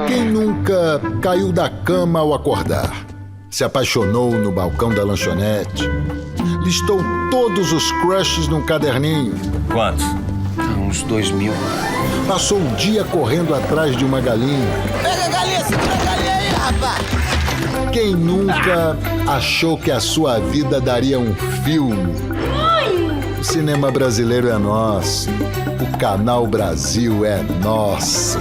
Quem nunca caiu da cama ao acordar? Se apaixonou no balcão da lanchonete? Listou todos os crushes num caderninho? Quantos? Uns 2.000. Passou o dia correndo atrás de uma galinha? Pega a galinha, segura a galinha aí, rapaz! Quem nunca achou que a sua vida daria um filme? O cinema brasileiro é nosso. O Canal Brasil é nosso.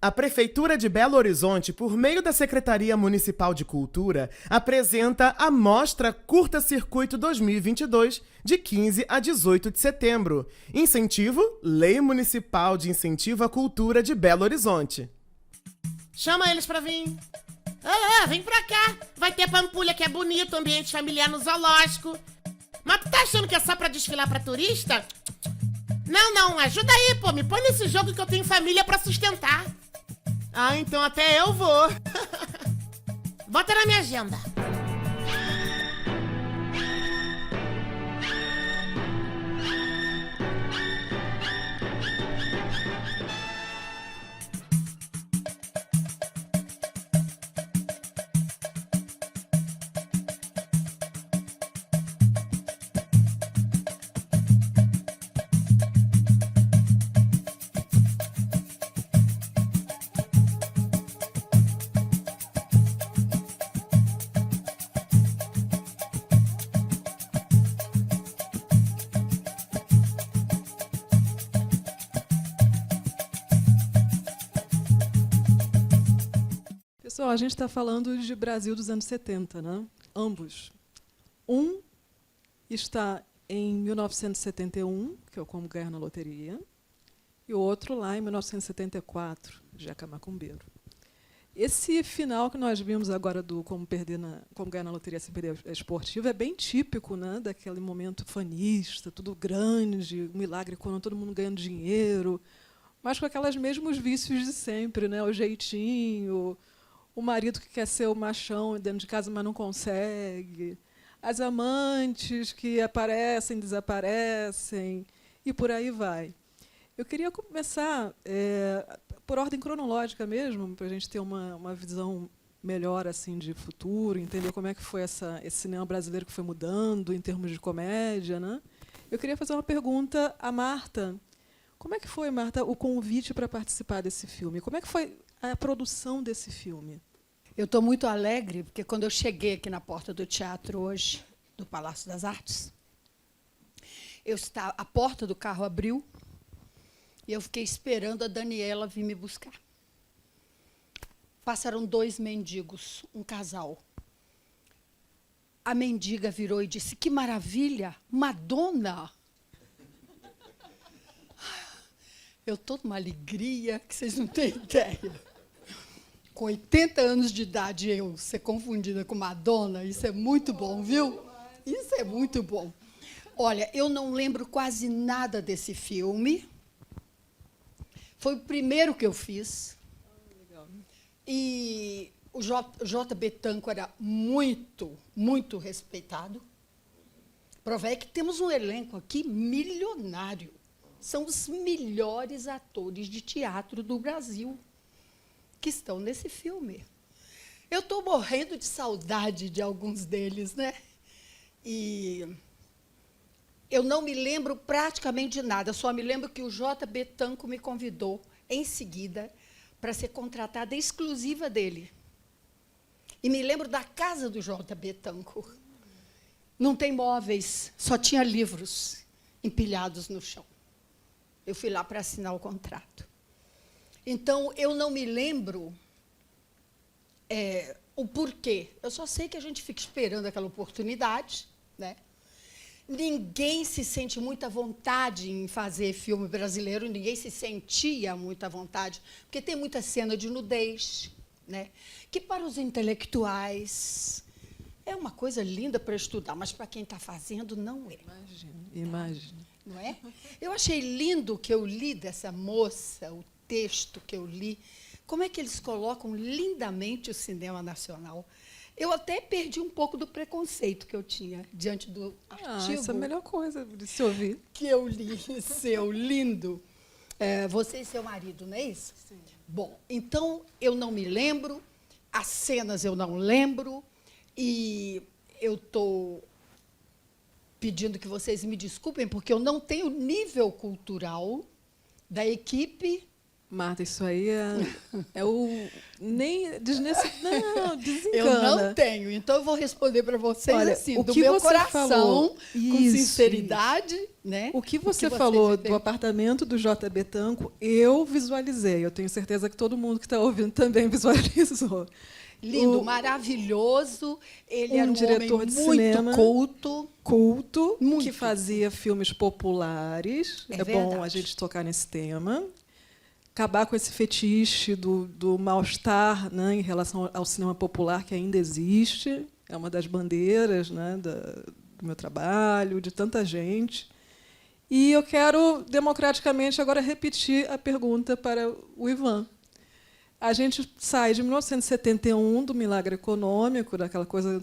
A Prefeitura de Belo Horizonte, por meio da Secretaria Municipal de Cultura, apresenta a Mostra Curta Circuito 2022, de 15 a 18 de setembro. Incentivo: Lei Municipal de Incentivo à Cultura de Belo Horizonte. Chama eles pra vir. Vem pra cá. Vai ter pampulha que é bonito, ambiente familiar no zoológico. Mas tu tá achando que é só pra desfilar pra turista? Não, ajuda aí, pô. Me põe nesse jogo que eu tenho família pra sustentar. Ah, então até eu vou. Bota na minha agenda. Pessoal, a gente está falando de Brasil dos anos 70, né? Ambos. Um está em 1971, que é o Como Ganhar na Loteria, e o outro lá em 1974, Jeca Macumbeiro. Esse final que nós vimos agora do Como Ganhar na Loteria sem perder a esportiva é bem típico, né, daquele momento fanista, tudo grande, um milagre quando todo mundo ganhando dinheiro, mas com aqueles mesmos vícios de sempre, né, o jeitinho, o marido que quer ser o machão dentro de casa, mas não consegue, as amantes que aparecem, desaparecem, e por aí vai. Eu queria começar por ordem cronológica mesmo, para a gente ter uma visão melhor assim, de futuro, entender como é que foi esse cinema brasileiro que foi mudando em termos de comédia, né? Eu queria fazer uma pergunta à Marta. Como é que foi, Marta, o convite para participar desse filme? Como é que foi a produção desse filme? Eu estou muito alegre, porque quando eu cheguei aqui na porta do teatro hoje, do Palácio das Artes, a porta do carro abriu e eu fiquei esperando a Daniela vir me buscar. Passaram 2 mendigos, um casal. A mendiga virou e disse: "Que maravilha, Madonna!" Eu estou numa alegria que vocês não têm ideia. Com 80 anos de idade, eu ser confundida com Madonna, isso é muito bom, viu? Isso é muito bom. Olha, eu não lembro quase nada desse filme. Foi o primeiro que eu fiz. E o J.B. Tanco era muito, muito respeitado. Prova é que temos um elenco aqui milionário. São os melhores atores de teatro do Brasil que estão nesse filme. Eu estou morrendo de saudade de alguns deles, né? E eu não me lembro praticamente de nada, só me lembro que o J.B. Tanco me convidou, em seguida, para ser contratada exclusiva dele. E me lembro da casa do J.B. Tanco. Não tem móveis, só tinha livros empilhados no chão. Eu fui lá para assinar o contrato. Então, eu não me lembro o porquê. Eu só sei que a gente fica esperando aquela oportunidade, né? Ninguém se sente muita vontade em fazer filme brasileiro, ninguém se sentia muita vontade, porque tem muita cena de nudez, né? Que para os intelectuais é uma coisa linda para estudar, mas para quem está fazendo, não é. Imagina. Não é? Eu achei lindo o que eu li dessa moça, o texto que eu li, como é que eles colocam lindamente o cinema nacional. Eu até perdi um pouco do preconceito que eu tinha diante do artigo. Essa é a melhor coisa de se ouvir. Que eu li, seu lindo. Você e seu marido, não é isso? Sim. Bom, então eu não me lembro, as cenas eu não lembro, e eu estou pedindo que vocês me desculpem, porque eu não tenho nível cultural da equipe. Marta, isso aí é o... Nem... Não, desencana. Eu não tenho, então eu vou responder para vocês. Olha, assim, o do que meu você coração, falou, com sinceridade. Né? O que você falou do apartamento do J. Betanco, eu visualizei. Eu tenho certeza que todo mundo que está ouvindo também visualizou. Lindo, maravilhoso. Ele era um diretor homem de muito cinema culto, muito. Que fazia filmes populares. É bom verdade. a gente tocar nesse tema. Acabar com esse fetiche do mal-estar, né, em relação ao cinema popular, que ainda existe. É uma das bandeiras, né, do meu trabalho, de tanta gente. E eu quero, democraticamente, agora repetir a pergunta para o Ivan. A gente sai de 1971, do milagre econômico, daquela coisa,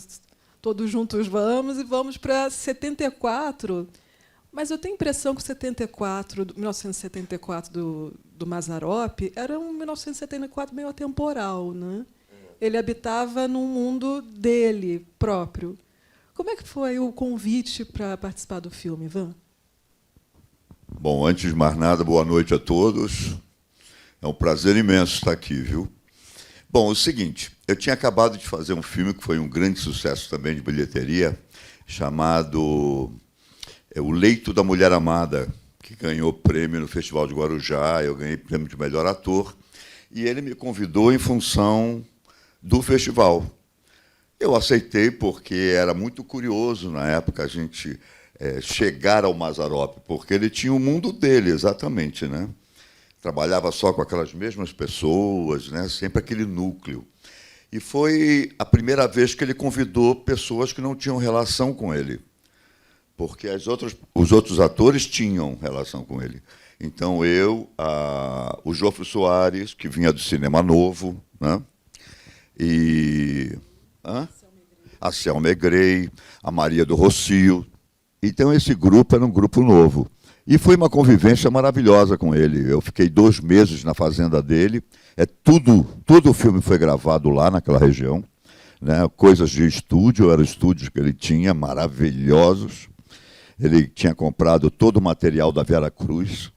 todos juntos vamos, e vamos para 74. Mas eu tenho a impressão que 1974 do Mazzaropi era um 1974 meio atemporal, né? Ele habitava num mundo dele próprio. Como é que foi o convite para participar do filme, Ivan? Bom, antes de mais nada, boa noite a todos. É um prazer imenso estar aqui, viu? Bom, é o seguinte, eu tinha acabado de fazer um filme que foi um grande sucesso também de bilheteria, chamado O Leito da Mulher Amada, que ganhou prêmio no Festival de Guarujá, eu ganhei prêmio de melhor ator, e ele me convidou em função do festival. Eu aceitei porque era muito curioso, na época, a gente chegar ao Mazzaropi, porque ele tinha o mundo dele, exatamente, né? Trabalhava só com aquelas mesmas pessoas, né? Sempre aquele núcleo. E foi a primeira vez que ele convidou pessoas que não tinham relação com ele, porque os outros atores tinham relação com ele. Então, o Jofre Soares, que vinha do Cinema Novo, né? E a Selma Egrey, a Maria do Rocio. Então, esse grupo era um grupo novo. E foi uma convivência maravilhosa com ele. Eu fiquei 2 meses na fazenda dele. Todo o filme foi gravado lá naquela região, né? Coisas de estúdio, eram estúdios que ele tinha, maravilhosos. Ele tinha comprado todo o material da Vera Cruz.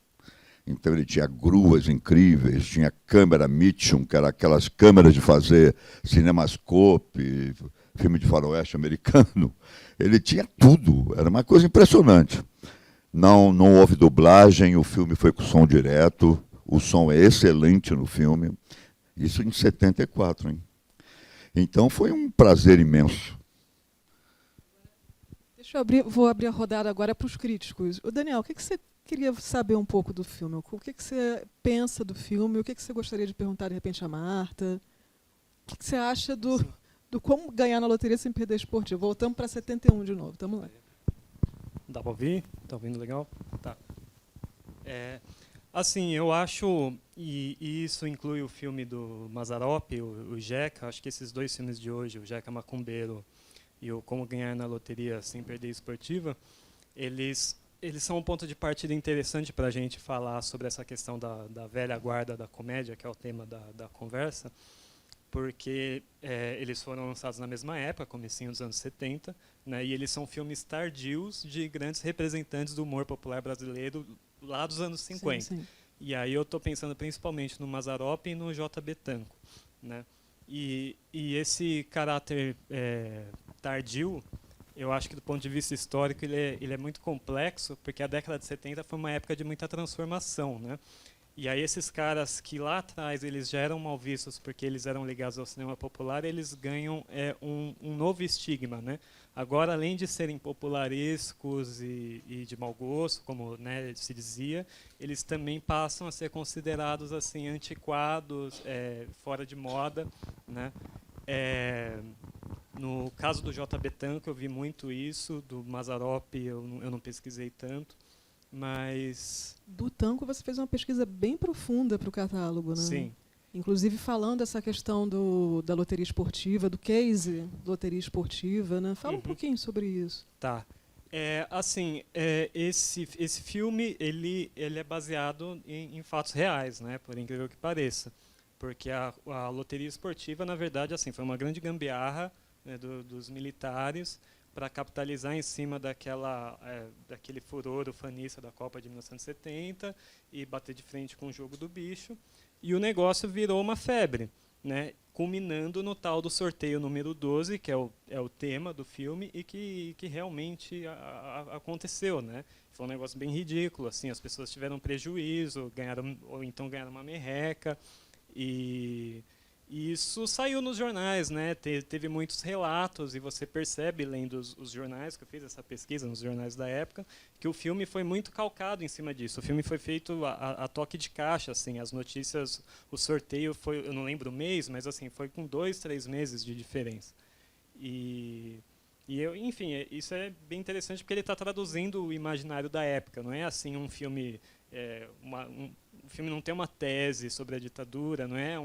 Então, ele tinha gruas incríveis, tinha câmera Mitchum, que era aquelas câmeras de fazer cinemascope, filme de faroeste americano. Ele tinha tudo, era uma coisa impressionante. Não houve dublagem, o filme foi com som direto, o som é excelente no filme. Isso em 74, hein? Então, foi um prazer imenso. Vou abrir a rodada agora para os críticos. Daniel, o que você queria saber um pouco do filme? O que você pensa do filme? O que você gostaria de perguntar, de repente, à Marta? O que você acha do como ganhar na loteria sem perder esportivo? Voltamos para 71 de novo. Estamos lá. Dá para ouvir? Está ouvindo legal? Tá. Assim, eu acho, e isso inclui o filme do Mazzaropi, o Jeca, acho que esses 2 filmes de hoje, o Jeca Macumbeiro e o Como Ganhar na Loteria Sem Perder Esportiva, eles são um ponto de partida interessante para a gente falar sobre essa questão da velha guarda da comédia, que é o tema da conversa, porque eles foram lançados na mesma época, comecinho dos anos 70, né, e eles são filmes tardios de grandes representantes do humor popular brasileiro lá dos anos 50. Sim, sim. E aí eu estou pensando principalmente no Mazzaropi e no J. Betanco, né? E esse caráter tardio, eu acho que do ponto de vista histórico ele é muito complexo, porque a década de 70 foi uma época de muita transformação, né? E aí esses caras que lá atrás eles já eram mal vistos porque eles eram ligados ao cinema popular, eles ganham um novo estigma, né? Agora, além de serem popularescos e de mau gosto, como, né, se dizia, eles também passam a ser considerados assim antiquados, fora de moda, né? No caso do J. Betanco, eu vi muito isso, do Mazzaropi eu não pesquisei tanto. Mas do Tanco você fez uma pesquisa bem profunda para o catálogo, né? Sim. Inclusive falando dessa questão da loteria esportiva, do case loteria esportiva, né? Fala um pouquinho sobre isso. Tá. Esse filme ele é baseado em fatos reais, né? Por incrível que pareça, porque a loteria esportiva, na verdade, assim, foi uma grande gambiarra, né, dos militares para capitalizar em cima daquele furor ufanista da Copa de 1970 e bater de frente com o jogo do bicho. E o negócio virou uma febre, né, culminando no tal do sorteio número 12, que é o tema do filme, e que realmente aconteceu. Né? Foi um negócio bem ridículo. Assim, as pessoas tiveram prejuízo, ou então ganharam uma merreca. E isso saiu nos jornais, né? Teve muitos relatos, e você percebe, lendo os jornais, que eu fiz essa pesquisa nos jornais da época, que o filme foi muito calcado em cima disso. O filme foi feito a toque de caixa, assim, as notícias, o sorteio foi, eu não lembro o mês, mas assim, foi com 2, 3 meses de diferença. Enfim, isso é bem interessante porque ele está traduzindo o imaginário da época. Não é assim um filme, o filme não tem uma tese sobre a ditadura, não é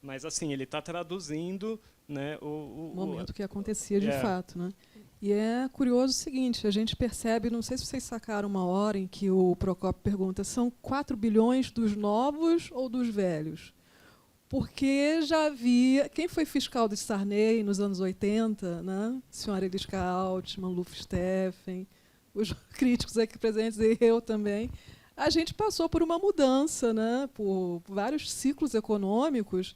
mas assim ele está traduzindo, né, o momento que acontecia de fato, né? E é curioso o seguinte, a gente percebe, não sei se vocês sacaram uma hora em que o Procópio pergunta, são 4 bilhões dos novos ou dos velhos? Porque já havia... Quem foi fiscal de Sarney nos anos 80, né? Senhora Eliska Altman, Luf Steffen, os críticos aqui presentes e eu também, a gente passou por uma mudança, né? Por vários ciclos econômicos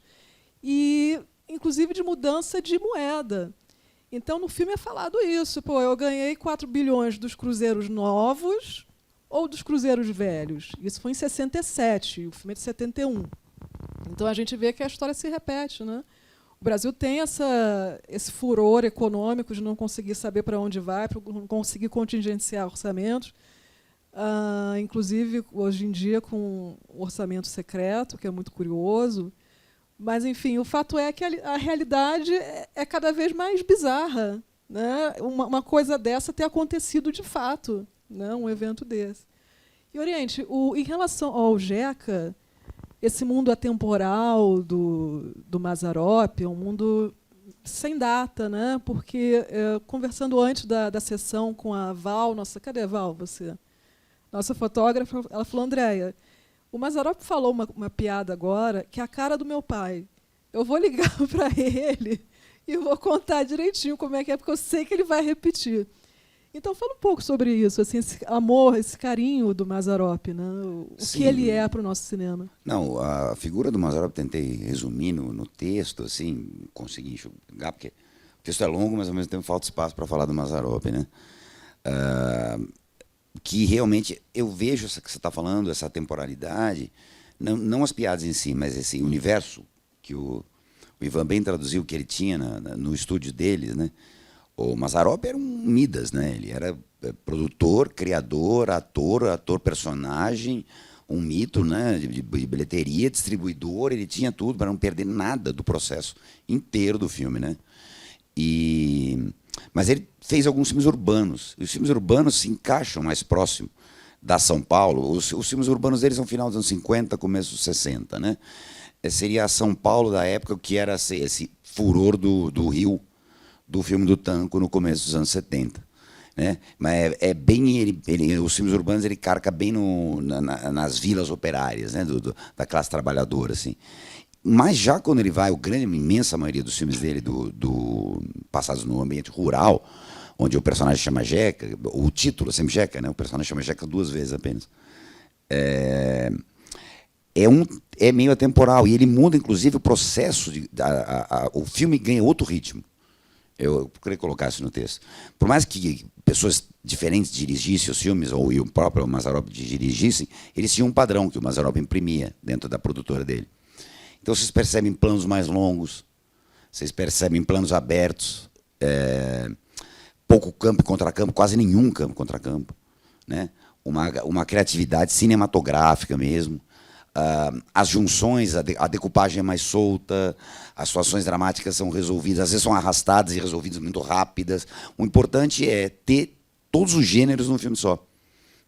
e, inclusive, de mudança de moeda. Então, no filme é falado isso. Pô, eu ganhei 4 bilhões dos cruzeiros novos ou dos cruzeiros velhos. Isso foi em 67, o filme é de 71. Então, a gente vê que a história se repete. Né? O Brasil tem esse furor econômico de não conseguir saber para onde vai, para não conseguir contingenciar orçamentos. Inclusive, hoje em dia, com o orçamento secreto, que é muito curioso. Mas, enfim, o fato é que a realidade é cada vez mais bizarra. Né? Uma coisa dessa ter acontecido de fato, né? Um evento desse. E, Oriente, em relação ao JECA, esse mundo atemporal do Mazzaropi é um mundo sem data, né? Porque, conversando antes da sessão com a Val, cadê a Val, você? Nossa fotógrafa, ela falou, Andréia, o Mazzaropi falou uma piada agora que é a cara do meu pai. Eu vou ligar para ele e vou contar direitinho como é que é, porque eu sei que ele vai repetir. Então, fala um pouco sobre isso, assim, esse amor, esse carinho do Mazzaropi, né? O que ele é para o nosso cinema. Não, a figura do Mazzaropi tentei resumir no texto, assim, consegui enxugar, porque o texto é longo, mas ao mesmo tempo falta espaço para falar do Mazzaropi, né? Que realmente eu vejo essa que você está falando, essa temporalidade, não as piadas em si, mas esse universo que o Ivan bem traduziu, que ele tinha no estúdio deles, né? O Mazzaropi era um Midas, né? Ele era produtor, criador, ator personagem, um mito, né? de bilheteria, distribuidor, ele tinha tudo para não perder nada do processo inteiro do filme, né? Mas ele fez alguns filmes urbanos. E os filmes urbanos se encaixam mais próximo da São Paulo. Os filmes urbanos dele são final dos anos 50, começo dos 60. Né? Seria a São Paulo da época, que era esse furor do Rio, do filme do Tanco, no começo dos anos 70. Né? Mas bem os filmes urbanos ele carca bem nas vilas operárias, né? Da classe trabalhadora. Assim. Mas já quando ele vai, a imensa maioria dos filmes dele passados no ambiente rural, onde o personagem chama Jeca, o título é sempre Jeca, né? O personagem chama Jeca 2 vezes apenas. É meio atemporal, e ele muda, inclusive, o processo. O filme ganha outro ritmo. Eu queria colocar isso no texto. Por mais que pessoas diferentes dirigissem os filmes, ou o próprio Mazzaropi dirigissem, eles tinham um padrão que o Mazzaropi imprimia dentro da produtora dele. Então, vocês percebem planos mais longos, vocês percebem planos abertos, pouco campo e contracampo, quase nenhum campo e contracampo. Né? Uma criatividade cinematográfica mesmo. As junções, a decupagem é mais solta, as situações dramáticas são resolvidas, às vezes são arrastadas e resolvidas muito rápidas. O importante é ter todos os gêneros num filme só.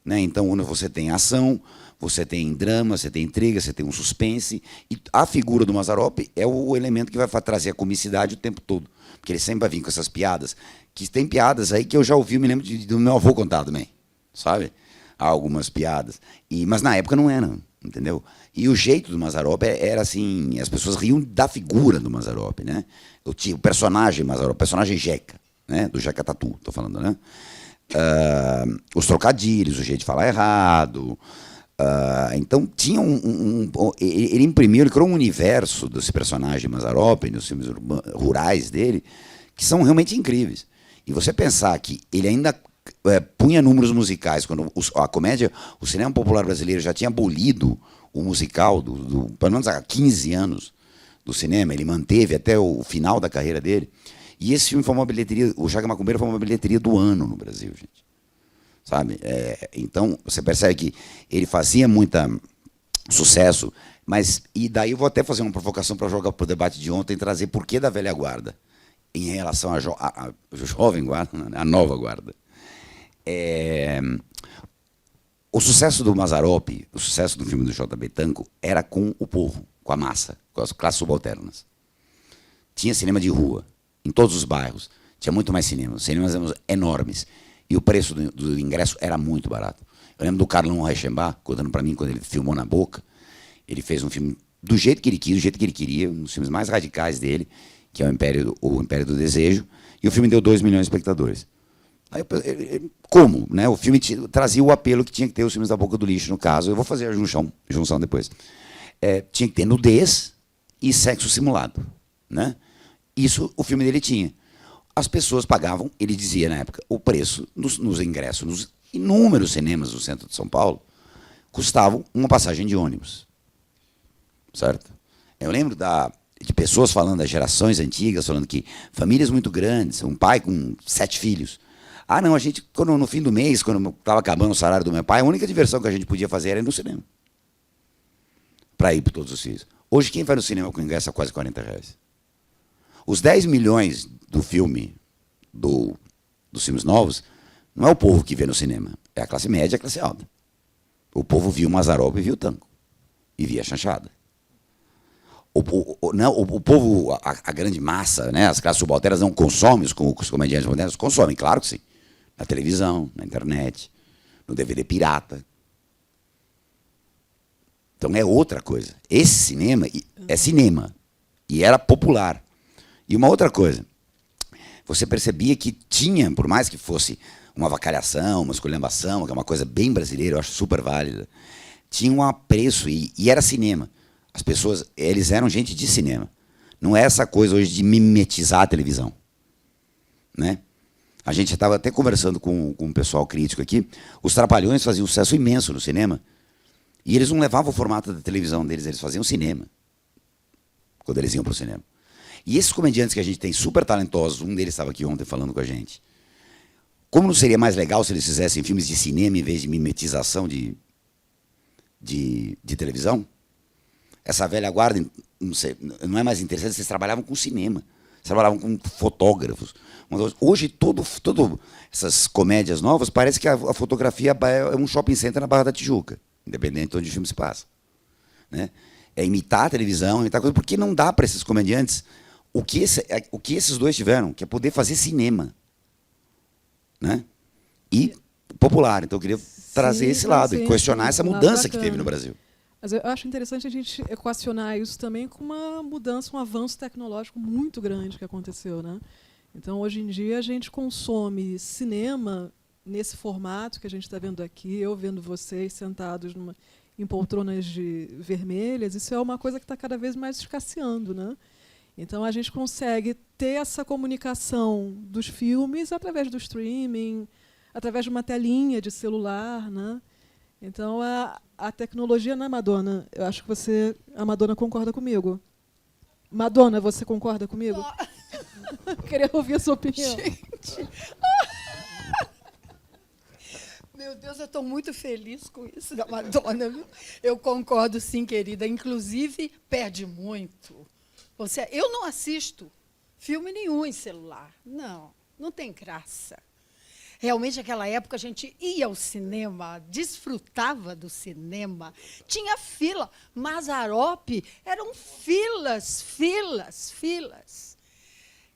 Né? Então, quando você tem ação, você tem drama, você tem intriga, você tem um suspense. E a figura do Mazzaropi é o elemento que vai trazer a comicidade o tempo todo. Porque ele sempre vai vir com essas piadas, que tem piadas aí que eu já ouvi, me lembro do meu avô contar também, sabe? Há algumas piadas. Mas na época não era, entendeu? E o jeito do Mazzaropi era assim, as pessoas riam da figura do Mazzaropi, né? O personagem Mazzaropi, o personagem Jeca, né? Do Jeca Tatu, estou falando, né? Os trocadilhos, o jeito de falar errado. Então tinha ele imprimiu, ele criou um universo desse personagem Mazzaropi, nos filmes rurais dele, que são realmente incríveis. E você pensar que ele ainda punha números musicais, quando a comédia, o cinema popular brasileiro já tinha abolido o musical, pelo menos há 15 anos do cinema, ele manteve até o final da carreira dele. E esse filme foi uma bilheteria, o Jeca Macumbeiro foi uma bilheteria do ano no Brasil, gente. Sabe? Então, você percebe que ele fazia muito sucesso, e daí eu vou até fazer uma provocação para jogar para o debate de ontem, trazer por que da velha guarda, em relação à jovem guarda, né? A nova guarda. O sucesso do Mazzaropi, o sucesso do filme do J. Betanco, era com o povo, com a massa, com as classes subalternas. Tinha cinema de rua, em todos os bairros, tinha muito mais cinema, cinemas enormes. E o preço do ingresso era muito barato. Eu lembro do Carlão Reichenbach, contando para mim, quando ele filmou Na Boca, ele fez um filme do jeito que ele quis, do jeito que ele queria, um dos filmes mais radicais dele, que é o Império do Desejo, e o filme deu 2 milhões de espectadores. Aí como? Né? O filme trazia o apelo que tinha que ter os filmes da Boca do Lixo, no caso. Eu vou fazer a junção depois. Tinha que ter nudez e sexo simulado. Né? Isso o filme dele tinha. As pessoas pagavam, ele dizia na época, o preço nos ingressos, nos inúmeros cinemas do centro de São Paulo, custavam uma passagem de ônibus. Certo? Eu lembro de pessoas falando, das gerações antigas, falando que famílias muito grandes, um pai com 7 filhos. Não, a gente, no fim do mês, quando estava acabando o salário do meu pai, a única diversão que a gente podia fazer era ir no cinema. Para ir para todos os filhos. Hoje, quem vai no cinema com ingresso a quase R$40? Os 10 milhões do filme, dos filmes novos, não é o povo que vê no cinema, é a classe média e a classe alta. O povo viu o Mazzaropi e viu o Tango. E via a chanchada. O povo, a grande massa, né, as classes subalternas não consomem, os comediantes modernos consomem, claro que sim. Na televisão, na internet, no DVD pirata. Então é outra coisa. Esse cinema é cinema. E era popular. E uma outra coisa, você percebia que tinha, por mais que fosse uma avacalhação, uma esculhambação, que é uma coisa bem brasileira, eu acho super válida, tinha um apreço e era cinema. As pessoas, eles eram gente de cinema. Não é essa coisa hoje de mimetizar a televisão. Né? A gente estava até conversando com um pessoal crítico aqui, os Trapalhões faziam um sucesso imenso no cinema, e eles não levavam o formato da televisão deles, eles faziam cinema, quando eles iam para o cinema. E esses comediantes que a gente tem super talentosos, um deles estava aqui ontem falando com a gente, como não seria mais legal se eles fizessem filmes de cinema em vez de mimetização de televisão? Essa velha guarda, não é mais interessante, vocês trabalhavam com cinema, vocês trabalhavam com fotógrafos. Hoje, todas essas comédias novas, parece que a fotografia é um shopping center na Barra da Tijuca, independente de onde o filme se passa. Né? É imitar a televisão, imitar coisa, porque não dá para esses comediantes o que esses dois tiveram, que é poder fazer cinema. Né? E popular. Então eu queria trazer esse lado e questionar essa mudança que teve no Brasil. Mas eu acho interessante a gente equacionar isso também com uma mudança, um avanço tecnológico muito grande que aconteceu. Né? Então, hoje em dia, a gente consome cinema nesse formato que a gente está vendo aqui, eu vendo vocês sentados em poltronas vermelhas, isso é uma coisa que está cada vez mais escasseando. Né? Então, a gente consegue ter essa comunicação dos filmes através do streaming, através de uma telinha de celular. Né? Então, a tecnologia, né, Madonna? Eu acho que a Madonna concorda comigo. Madonna, você concorda comigo? Eu queria ouvir a sua opinião. Gente. Meu Deus, eu estou muito feliz com isso da Madonna. Viu? Eu concordo, sim, querida. Inclusive, perde muito. Eu não assisto filme nenhum em celular. Não tem graça. Realmente, naquela época, a gente ia ao cinema, desfrutava do cinema, tinha fila. Mazzaropi eram filas, filas, filas.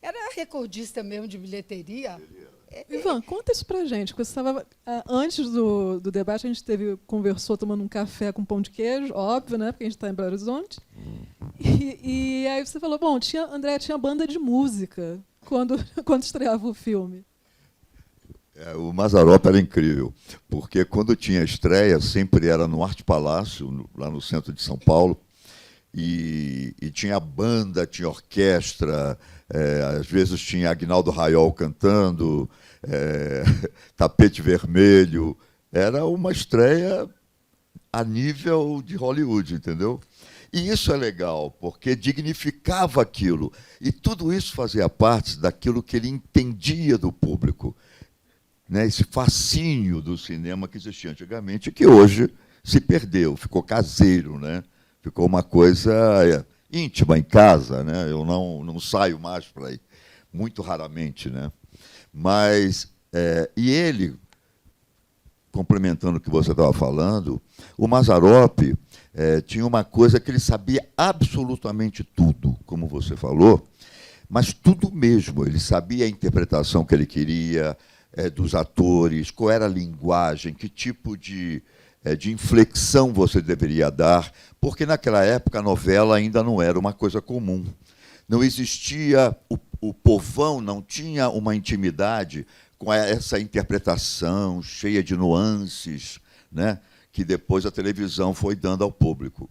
Era recordista mesmo de bilheteria. Ivan, conta isso pra gente. Porque você estava, antes do debate, a gente conversou tomando um café com pão de queijo, óbvio, né? Porque a gente está em Belo Horizonte. E aí você falou, bom, André, tinha banda de música quando estreava o filme. O Mazzaropi era incrível, porque quando tinha estreia, sempre era no Arte Palácio, lá no centro de São Paulo, e tinha banda, tinha orquestra, às vezes tinha Aguinaldo Raiol cantando, Tapete Vermelho. Era uma estreia a nível de Hollywood, entendeu? E isso é legal, porque dignificava aquilo. E tudo isso fazia parte daquilo que ele entendia do público, né? Esse fascínio do cinema que existia antigamente, que hoje se perdeu, ficou caseiro, né? Ficou uma coisa íntima em casa, né? Eu não saio mais para ir, muito raramente, né? Mas, e ele, complementando o que você estava falando, o Mazzaropi tinha uma coisa que ele sabia absolutamente tudo, como você falou, mas tudo mesmo. Ele sabia a interpretação que ele queria, dos atores, qual era a linguagem, que tipo de inflexão você deveria dar, porque naquela época a novela ainda não era uma coisa comum. Não existia, o povão não tinha uma intimidade com essa interpretação cheia de nuances, né, que depois a televisão foi dando ao público.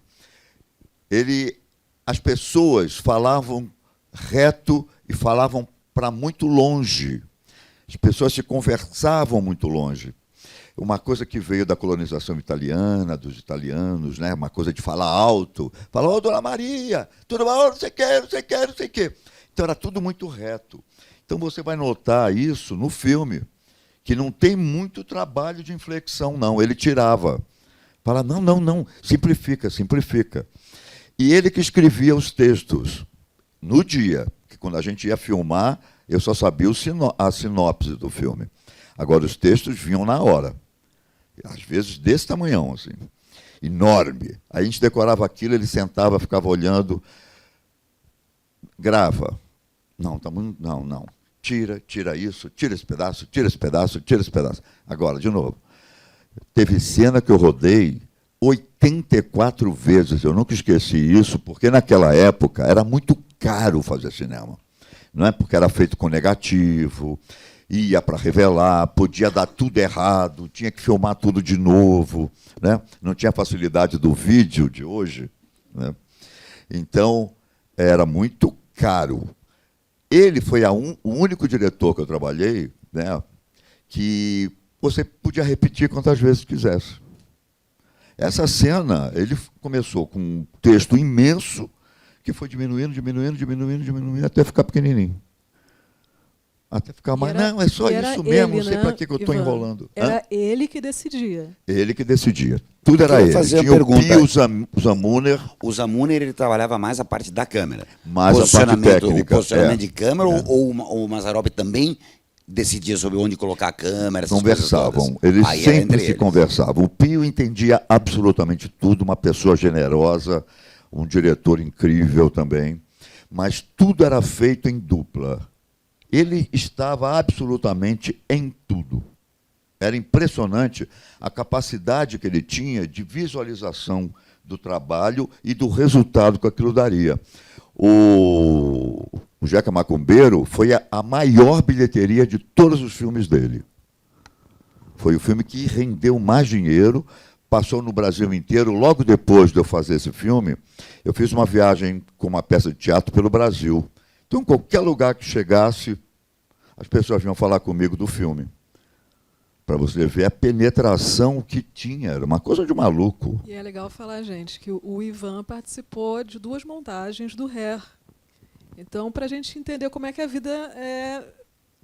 As pessoas falavam reto e falavam para muito longe. As pessoas se conversavam muito longe. Uma coisa que veio da colonização italiana, dos italianos, né? Uma coisa de falar alto. Falar, ô, Dona Maria, tudo bom? Não sei o quê, não sei o quê, não sei o quê. Então, era tudo muito reto. Então, você vai notar isso no filme, que não tem muito trabalho de inflexão, não. Ele tirava. Fala, não, simplifica, simplifica. E ele que escrevia os textos no dia, que quando a gente ia filmar, eu só sabia a sinopse do filme. Agora, os textos vinham na hora. Às vezes desse tamanhão, assim, enorme. Aí a gente decorava aquilo, ele sentava, ficava olhando. Grava. Não. Tira isso, tira esse pedaço, tira esse pedaço, tira esse pedaço. Agora, de novo. Teve cena que eu rodei 84 vezes. Eu nunca esqueci isso, porque naquela época era muito caro fazer cinema. Não é porque era feito com negativo, ia para revelar, podia dar tudo errado, tinha que filmar tudo de novo, né? Não tinha a facilidade do vídeo de hoje, né? Então, era muito caro. Ele foi o único diretor que eu trabalhei, né, que você podia repetir quantas vezes quisesse. Essa cena, ele começou com um texto imenso, que foi diminuindo, até ficar pequenininho. Até ficar mais. Não, é só isso mesmo, não sei para que eu estou enrolando. Era ele que decidia. Ele que decidia. Tudo era ele. Tinha o Pio, o Zamuner. O Zamuner, ele trabalhava mais a parte da câmera. Mais a parte técnica. O posicionamento de câmera, ou o Mazzaropi também decidia sobre onde colocar a câmera? Conversavam. Eles sempre se conversavam. O Pio entendia absolutamente tudo, uma pessoa generosa, um diretor incrível também. Mas tudo era feito em dupla. Ele estava absolutamente em tudo. Era impressionante a capacidade que ele tinha de visualização do trabalho e do resultado que aquilo daria. O Jeca Macumbeiro foi a maior bilheteria de todos os filmes dele. Foi o filme que rendeu mais dinheiro, passou no Brasil inteiro. Logo depois de eu fazer esse filme, eu fiz uma viagem com uma peça de teatro pelo Brasil. Então, em qualquer lugar que chegasse, as pessoas vinham falar comigo do filme. Para você ver a penetração que tinha. Era uma coisa de maluco. E é legal falar, gente, que o Ivan participou de 2 montagens do Hair. Então, para a gente entender como é que a vida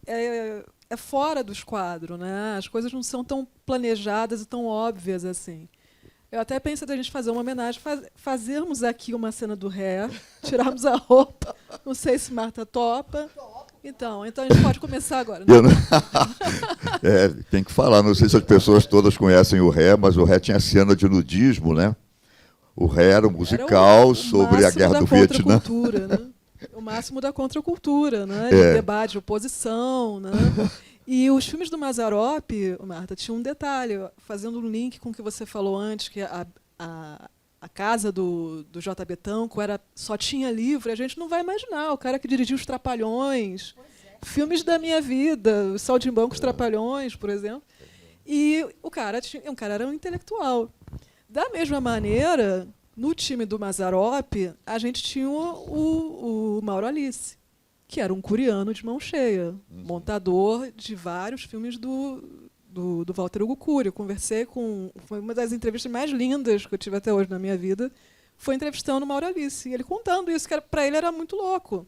é fora dos quadros, né? As coisas não são tão planejadas e tão óbvias assim. Eu até penso da gente fazer uma homenagem, fazermos aqui uma cena do Hair, tirarmos a roupa. Não sei se Marta topa. Então a gente pode começar agora. Eu não- tem que falar, não sei se as pessoas todas conhecem o Ré, mas o Ré tinha cena de nudismo, né? O Ré era um musical o sobre a máximo Guerra da do Vietnã. contracultura, né? O máximo da contracultura, né? É. De debate, de oposição, né? E os filmes do Mazzaropi, Marta, tinha um detalhe, fazendo um link com o que você falou antes, que a casa do J. Betanco só tinha livro, a gente não vai imaginar. O cara que dirigiu Os Trapalhões, filmes da minha vida, Os Saltimbancos Trapalhões, por exemplo. E o cara era um intelectual. Da mesma maneira, no time do Mazzaropi, a gente tinha o Mauro Alice, que era um coreano de mão cheia, montador de vários filmes do Walter Hugo Cury. Eu conversei foi uma das entrevistas mais lindas que eu tive até hoje na minha vida, foi entrevistando o Mauro Alice. E ele contando isso, que para ele era muito louco.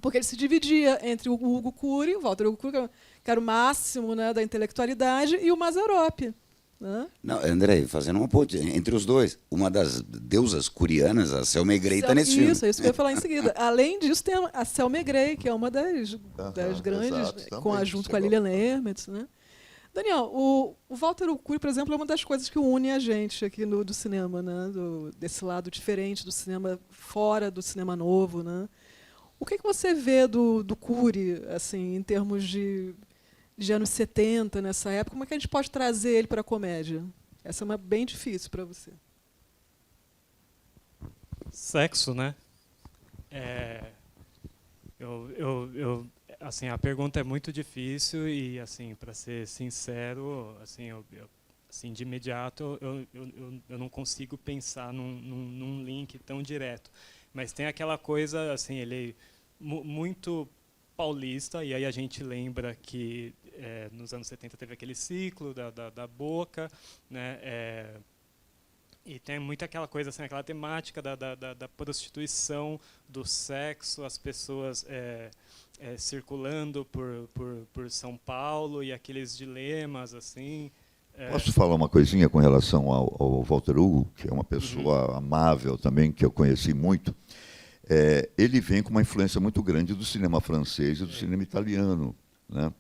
Porque ele se dividia entre o Hugo Cury, o Walter Hugo Cury, que era o máximo, né, da intelectualidade, e o Mazzaropi. Né? Não, André, fazendo uma ponte entre os dois. Uma das deusas coreanas, a Selma Grey, está nesse filme. Isso que eu ia falar em seguida. Além disso, tem a Selma Grey, que é uma das grandes, exato, junto com a Lilian Hermetz. Né? Daniel, o Walter Hugo Cury, por exemplo, é uma das coisas que une a gente aqui do cinema, né? Desse lado diferente do cinema, fora do cinema novo. Né? O que você vê do Cury, assim, em termos de anos 70, nessa época? Como é que a gente pode trazer ele para a comédia? Essa é uma bem difícil para você. Sexo, né? Assim, a pergunta é muito difícil e, assim, para ser sincero, assim, assim, de imediato, eu não consigo pensar num link tão direto. Mas tem aquela coisa, assim, ele muito paulista, e aí a gente lembra que nos anos 70 teve aquele ciclo da Boca, né? E tem muito aquela coisa, assim, aquela temática da prostituição, do sexo, as pessoas circulando por São Paulo e aqueles dilemas, assim. Posso falar uma coisinha com relação ao Walter Hugo, que é uma pessoa amável também, que eu conheci muito. Ele vem com uma influência muito grande do cinema francês e do cinema italiano, né?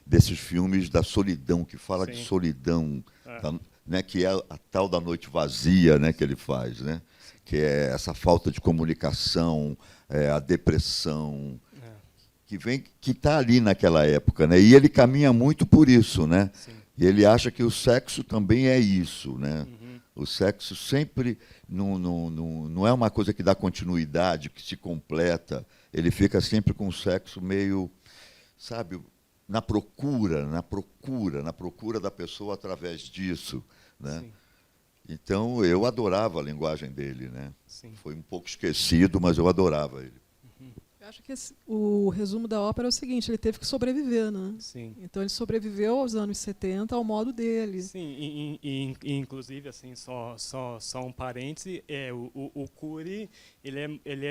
Desses filmes da solidão, que fala de solidão, né? Que é a tal da noite vazia, né? Que ele faz, né? Que é essa falta de comunicação, a depressão, que está ali naquela época, né? E ele caminha muito por isso, né? E ele acha que o sexo também é isso, né? O sexo sempre não é uma coisa que dá continuidade, que se completa. Ele fica sempre com o sexo meio, sabe, na procura da pessoa através disso, né? Sim. Então, eu adorava a linguagem dele, né? Sim. Foi um pouco esquecido, mas eu adorava ele. Eu acho que o resumo da ópera é o seguinte: ele teve que sobreviver, né? Sim. Então ele sobreviveu aos anos 70 ao modo dele. Sim, e inclusive, assim, só um parêntese, o Cury, ele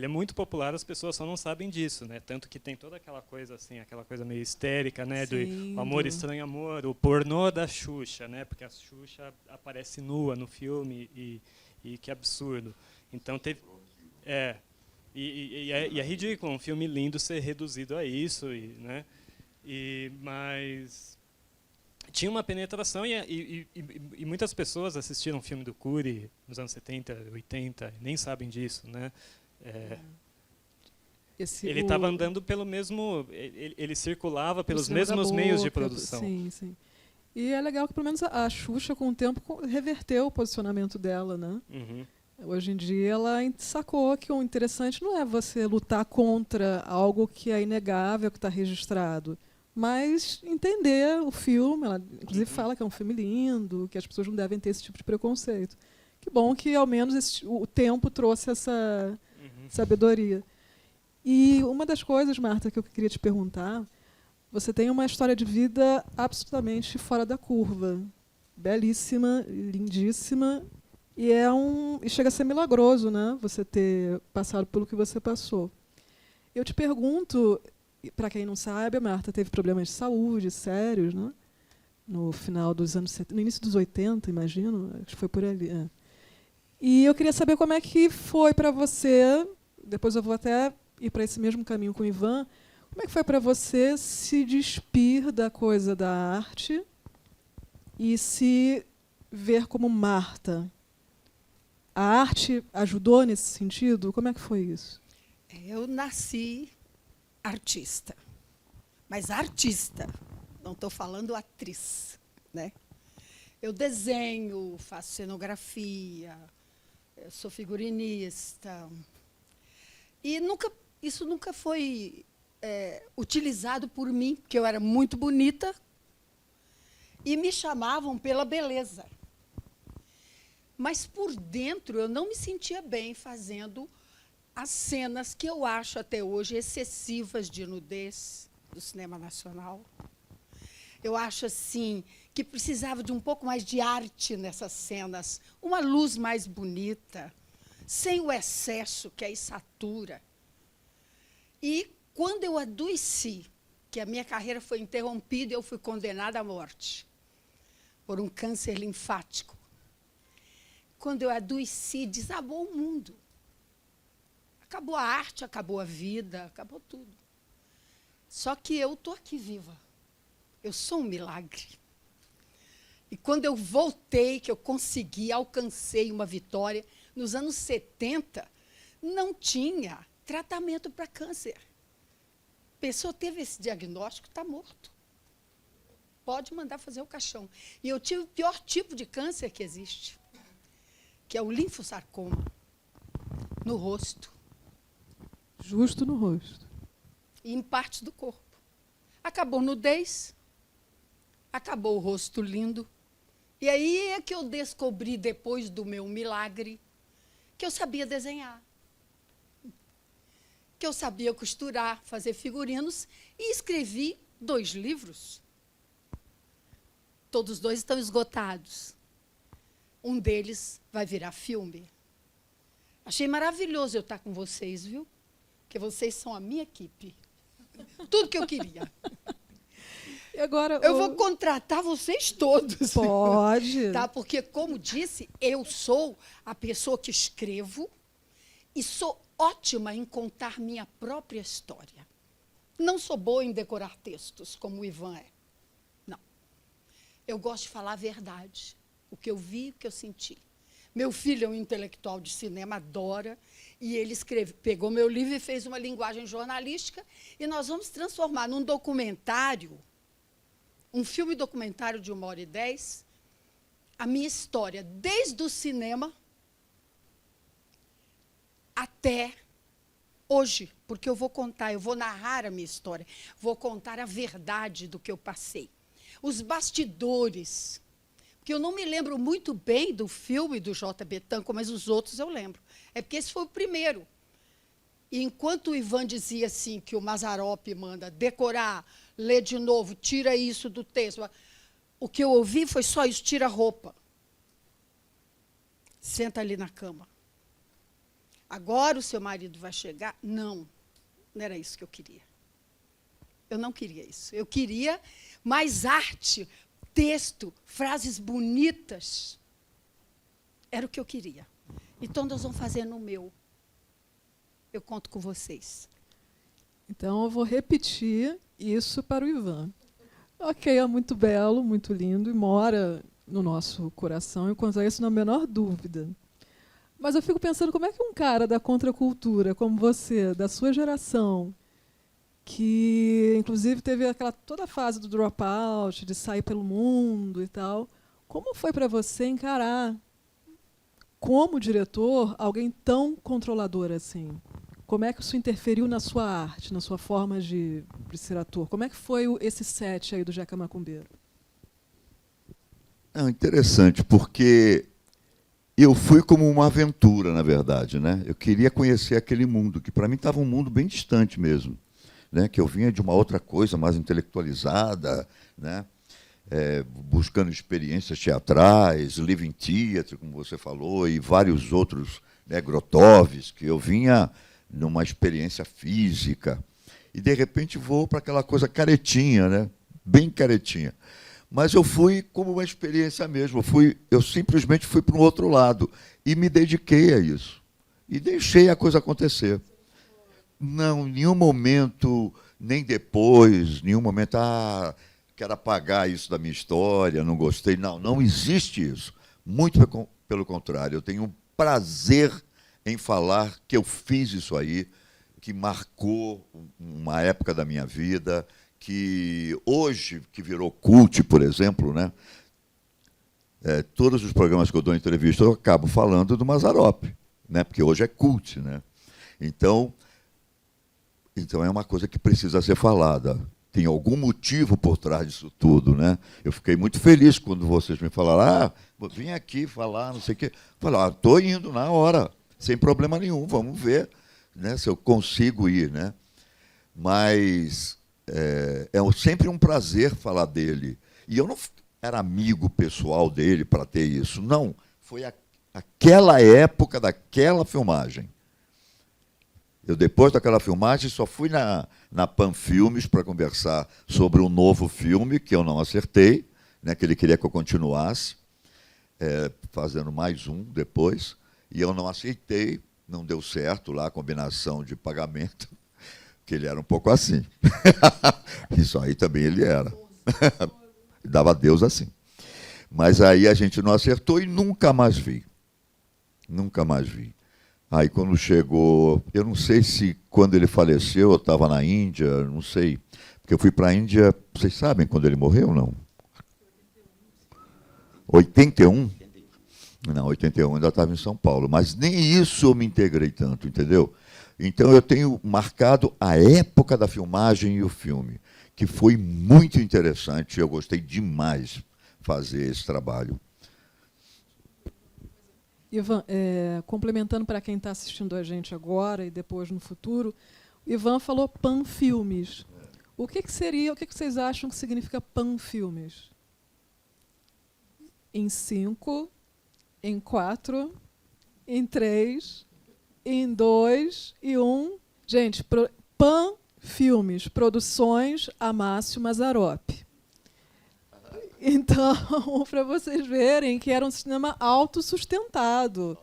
é muito popular, as pessoas só não sabem disso, né? Tanto que tem toda aquela coisa, assim, aquela coisa meio histérica, né? Do Amor Estranho Amor, o pornô da Xuxa, né? Porque a Xuxa aparece nua no filme e que absurdo. Então teve... E é ridículo um filme lindo ser reduzido a isso, né? Mas tinha uma penetração e muitas pessoas assistiram um filme do Cury nos anos 70, 80, nem sabem disso, né? Ele estava andando pelo mesmo... Ele circulava pelos mesmos meios de produção. Sim, sim. E é legal que, pelo menos, a Xuxa, com o tempo, reverteu o posicionamento dela, né? Hoje em dia, ela sacou que o interessante não é você lutar contra algo que é inegável, que está registrado, mas entender o filme. Ela, inclusive, fala que é um filme lindo, que as pessoas não devem ter esse tipo de preconceito. Que bom que, ao menos, o tempo trouxe essa sabedoria. E uma das coisas, Marta, que eu queria te perguntar, você tem uma história de vida absolutamente fora da curva. Belíssima, lindíssima, e chega a ser milagroso, né? Você ter passado pelo que você passou. Eu te pergunto, para quem não sabe, a Marta teve problemas de saúde sérios, né? No final dos anos 70, no início dos 80, imagino, acho que foi por ali. E eu queria saber como é que foi para você, depois eu vou até ir para esse mesmo caminho com o Ivan. Como é que foi para você se despir da coisa da arte e se ver como Marta? A arte ajudou nesse sentido? Como é que foi isso? Eu nasci artista, mas artista, não estou falando atriz, né? Eu desenho, faço cenografia, eu sou figurinista. E isso nunca foi utilizado por mim, porque eu era muito bonita e me chamavam pela beleza. Mas, por dentro, eu não me sentia bem fazendo as cenas que eu acho até hoje excessivas de nudez do cinema nacional. Eu acho assim que precisava de um pouco mais de arte nessas cenas, uma luz mais bonita, sem o excesso que aí satura. E quando eu adoeci, que a minha carreira foi interrompida e eu fui condenada à morte por um câncer linfático, quando eu adoeci, desabou o mundo. Acabou a arte, acabou a vida, acabou tudo. Só que eu estou aqui viva. Eu sou um milagre. E quando eu voltei, que eu consegui, alcancei uma vitória, nos anos 70, não tinha tratamento para câncer. A pessoa teve esse diagnóstico, está morto. Pode mandar fazer o caixão. E eu tive o pior tipo de câncer que existe, que é o linfossarcoma, no rosto. Justo no rosto. E em partes do corpo. Acabou nudez, acabou o rosto lindo. E aí é que eu descobri, depois do meu milagre, que eu sabia desenhar, que eu sabia costurar, fazer figurinos, e escrevi 2 livros. Todos 2 estão esgotados. Um deles vai virar filme. Achei maravilhoso eu estar com vocês, viu? Porque vocês são a minha equipe. Tudo que eu queria. E agora, eu vou contratar vocês todos. Pode. Tá? Porque, como disse, eu sou a pessoa que escrevo e sou ótima em contar minha própria história. Não sou boa em decorar textos, como o Ivan é. Não. Eu gosto de falar a verdade. O que eu vi, o que eu senti. Meu filho é um intelectual de cinema, adora, e ele pegou meu livro e fez uma linguagem jornalística, e nós vamos transformar num documentário, um filme documentário de 1h10, a minha história, desde o cinema até hoje, porque eu vou contar, eu vou narrar a minha história, vou contar a verdade do que eu passei. Os bastidores, porque eu não me lembro muito bem do filme do J. Betancourt, mas os outros eu lembro. É porque esse foi o primeiro. E enquanto o Ivan dizia assim, que o Mazzaropi manda decorar, ler de novo, tira isso do texto, o que eu ouvi foi só isso, tira a roupa. Senta ali na cama. Agora o seu marido vai chegar? Não, não era isso que eu queria. Eu não queria isso. Eu queria mais arte, texto, frases bonitas. Era o que eu queria. Então, nós vamos fazer no meu. Eu conto com vocês. Então, eu vou repetir isso para o Ivan. Ok, é muito belo, muito lindo, e mora no nosso coração, e quanto a isso, não há a menor dúvida. Mas eu fico pensando, como é que um cara da contracultura, como você, da sua geração, que, inclusive, teve toda a fase do dropout, de sair pelo mundo e tal, como foi para você encarar, como diretor, alguém tão controlador assim? Como é que isso interferiu na sua arte, na sua forma de ser ator? Como é que foi esse set aí do Jeca Macumbeiro? É interessante, porque eu fui como uma aventura, na verdade, né? Eu queria conhecer aquele mundo, que para mim estava um mundo bem distante mesmo, né? Que eu vinha de uma outra coisa mais intelectualizada, né? Buscando experiências teatrais, living theatre, como você falou, e vários outros, né, Grotowski, eu vinha numa experiência física, e, de repente, vou para aquela coisa caretinha, né? Bem caretinha. Mas eu fui como uma experiência mesmo, eu simplesmente fui para um outro lado, e me dediquei a isso, e deixei a coisa acontecer. Não, em nenhum momento, nem depois, nenhum momento, quero apagar isso da minha história, não gostei. Não, não existe isso. Muito pelo contrário, eu tenho um prazer em falar que eu fiz isso aí, que marcou uma época da minha vida, que hoje, que virou cult, por exemplo, né? Todos os programas que eu dou entrevista, eu acabo falando do Mazzaropi, né? Porque hoje é cult, né? Então é uma coisa que precisa ser falada. Tem algum motivo por trás disso tudo, né? Eu fiquei muito feliz quando vocês me falaram, vim aqui falar, não sei o quê. Falei, estou indo na hora, sem problema nenhum, vamos ver, né, se eu consigo ir, né? Mas é sempre um prazer falar dele. E eu não era amigo pessoal dele para ter isso, não. Foi aquela época daquela filmagem. Eu, depois daquela filmagem, só fui na Panfilmes para conversar sobre um novo filme, que eu não acertei, né, que ele queria que eu continuasse, fazendo mais um depois, e eu não aceitei, não deu certo lá a combinação de pagamento, que ele era um pouco assim. Isso aí também ele era. Dava a Deus assim. Mas aí a gente não acertou e nunca mais vi. Nunca mais vi. Aí quando chegou, eu não sei se quando ele faleceu eu estava na Índia, não sei, porque eu fui para a Índia, vocês sabem quando ele morreu ou não? 81? Não, 81 eu ainda estava em São Paulo, mas nem isso eu me integrei tanto, entendeu? Então eu tenho marcado a época da filmagem e o filme, que foi muito interessante, eu gostei demais fazer esse trabalho. Ivan, complementando para quem está assistindo a gente agora e depois no futuro, o Ivan falou Panfilmes. O que seria, o que vocês acham que significa Panfilmes? Em 5, em 4, em 3, em 2 e 1. Gente, Panfilmes, Produções Amácio Mazzaropi. Então, para vocês verem que era um cinema autossustentado.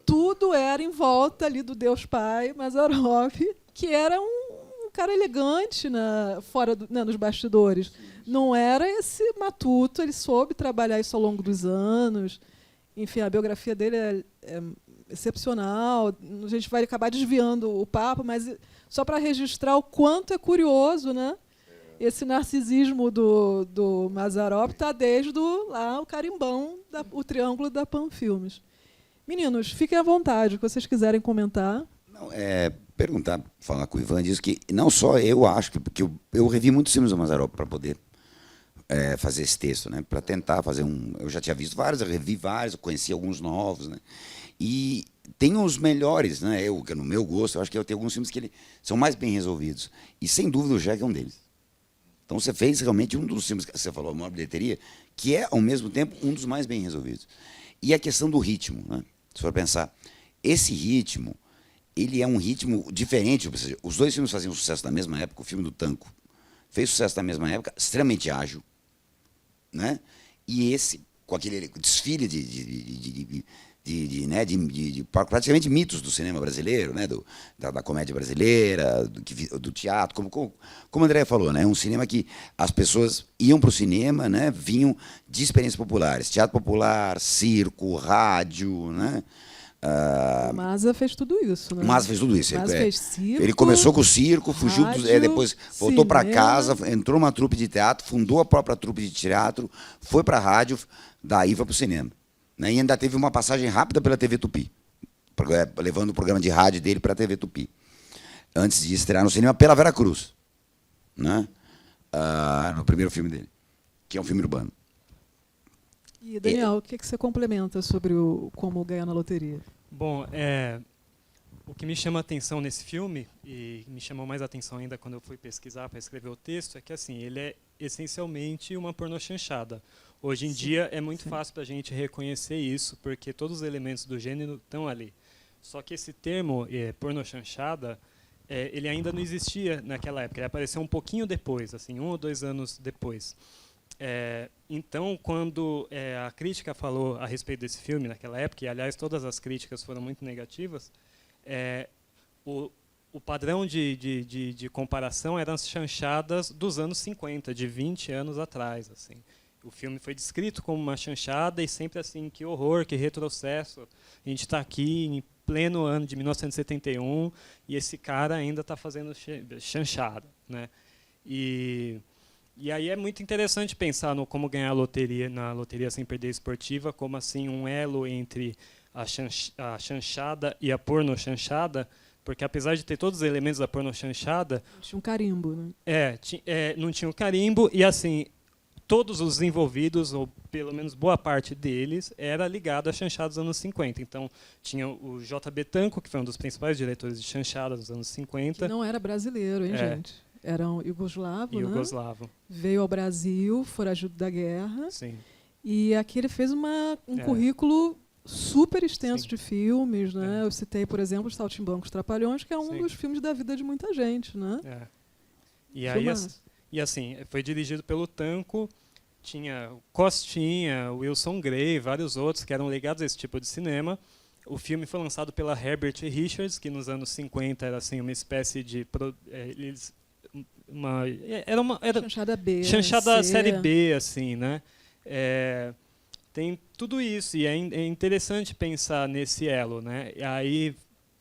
Tudo era em volta ali do Deus Pai, Mazzaropi, que era um cara elegante nos bastidores. Não era esse matuto, ele soube trabalhar isso ao longo dos anos. Enfim, a biografia dele é excepcional. A gente vai acabar desviando o papo, mas só para registrar o quanto é curioso, né? Esse narcisismo do Mazzaropi está desde o carimbão, o triângulo da Panfilmes. Meninos, fiquem à vontade, o que vocês quiserem comentar. Não, perguntar, falar com o Ivan, diz que não só eu acho, porque eu revi muitos filmes do Mazzaropi para poder fazer esse texto, né, para tentar fazer um... Eu já tinha visto vários, eu revi vários, eu conheci alguns novos, né, e tem os melhores, né, no meu gosto, eu acho que eu tenho alguns filmes que são mais bem resolvidos. E, sem dúvida, o Jeca é um deles. Então, você fez realmente um dos filmes que você falou, a maior bilheteria, que é, ao mesmo tempo, um dos mais bem resolvidos. E a questão do ritmo, né? Se for pensar, esse ritmo, ele é um ritmo diferente. Ou seja, os dois filmes faziam sucesso na mesma época. O filme do Tanco fez sucesso na mesma época, extremamente ágil, né? E esse, com aquele desfile de praticamente mitos do cinema brasileiro, né, da comédia brasileira, do teatro, como o André falou, né, um cinema que as pessoas iam para o cinema, né, vinham de experiências populares, teatro popular, circo, rádio, né. O Mazza fez tudo isso, né? O Mazza fez tudo isso. Fez circo, ele começou com o circo, fugiu, depois voltou para casa, entrou numa trupe de teatro, fundou a própria trupe de teatro, foi para a rádio, daí foi para o cinema. Né, e ainda teve uma passagem rápida pela TV Tupi, levando o programa de rádio dele para a TV Tupi, antes de estrear no cinema pela Vera Cruz, né, no primeiro filme dele, que é um filme urbano. E, Daniel, o que você complementa sobre como ganhar na loteria? Bom, o que me chama a atenção nesse filme, e me chamou mais a atenção ainda quando eu fui pesquisar para escrever o texto, é que assim, ele é essencialmente uma pornochanchada. Hoje em dia é muito fácil para a gente reconhecer isso, porque todos os elementos do gênero estão ali. Só que esse termo, pornochanchada, ele ainda não existia naquela época. Ele apareceu um pouquinho depois, assim, 1 ou 2 anos depois. Então, quando a crítica falou a respeito desse filme naquela época, e aliás todas as críticas foram muito negativas, o o padrão de comparação eram as chanchadas dos anos 50, de 20 anos atrás. Assim. O filme foi descrito como uma chanchada e sempre assim, que horror, que retrocesso. A gente está aqui em pleno ano de 1971 e esse cara ainda está fazendo chanchada. Né? E aí é muito interessante pensar no como ganhar a loteria, na loteria sem perder esportiva, como assim um elo entre a chanchada e a pornochanchada, porque apesar de ter todos os elementos da pornochanchada... Tinha um carimbo, né? Não tinha um carimbo e assim... Todos os envolvidos, ou pelo menos boa parte deles, era ligado à chanchada dos anos 50. Então, tinha o J.B. Tanco, que foi um dos principais diretores de chanchada dos anos 50. Que não era brasileiro, hein, gente? Era um iugoslavo, né? Veio ao Brasil, foragido da guerra. Sim. E aqui ele fez um currículo super extenso Sim. de filmes, né? Eu citei, por exemplo, Os Saltimbancos Trapalhões, que é um Sim. dos filmes da vida de muita gente, né? E aí... E assim, foi dirigido pelo Tanco, tinha Costinha, Wilson Grey, vários outros que eram ligados a esse tipo de cinema. O filme foi lançado pela Herbert Richards, que nos anos 50 era assim uma espécie de era chanchada B, chanchada C. série B, assim, né? Tem tudo isso e é interessante pensar nesse elo, né? E aí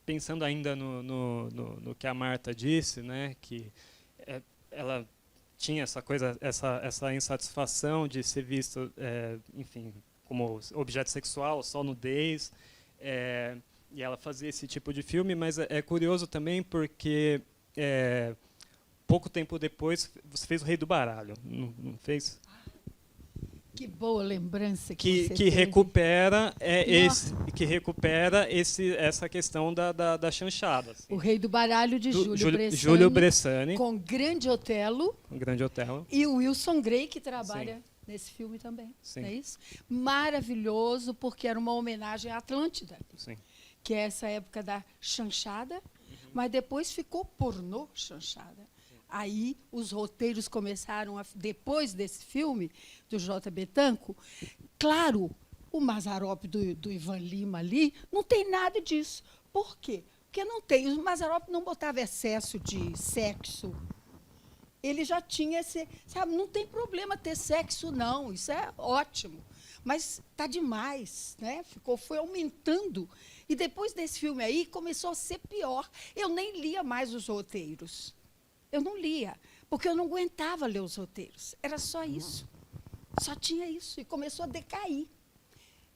pensando ainda no que a Marta disse, né? Que ela tinha essa coisa, essa insatisfação de ser visto, enfim, como objeto sexual, só nudez, e ela fazia esse tipo de filme, mas é curioso também porque pouco tempo depois você fez O Rei do Baralho, não fez? Que boa lembrança que você que recupera essa questão da chanchada. Assim. O Rei do Baralho de Júlio Bressani. Com Grande Otelo. E o Wilson Grey, que trabalha nesse filme também. Sim. Não é isso? Maravilhoso, porque era uma homenagem à Atlântida. Sim. Que é essa época da chanchada, mas depois ficou pornô chanchada. Aí os roteiros começaram, depois desse filme, do J.B. Tanco, claro, o Mazzaropi do Ivan Lima ali, não tem nada disso. Por quê? Porque não tem. O Mazzaropi não botava excesso de sexo. Ele já tinha esse... Sabe, não tem problema ter sexo, não. Isso é ótimo. Mas está demais, né? Foi aumentando. E depois desse filme aí, começou a ser pior. Eu nem lia mais os roteiros. Eu não lia, porque eu não aguentava ler os roteiros. Era só isso. Só tinha isso. E começou a decair.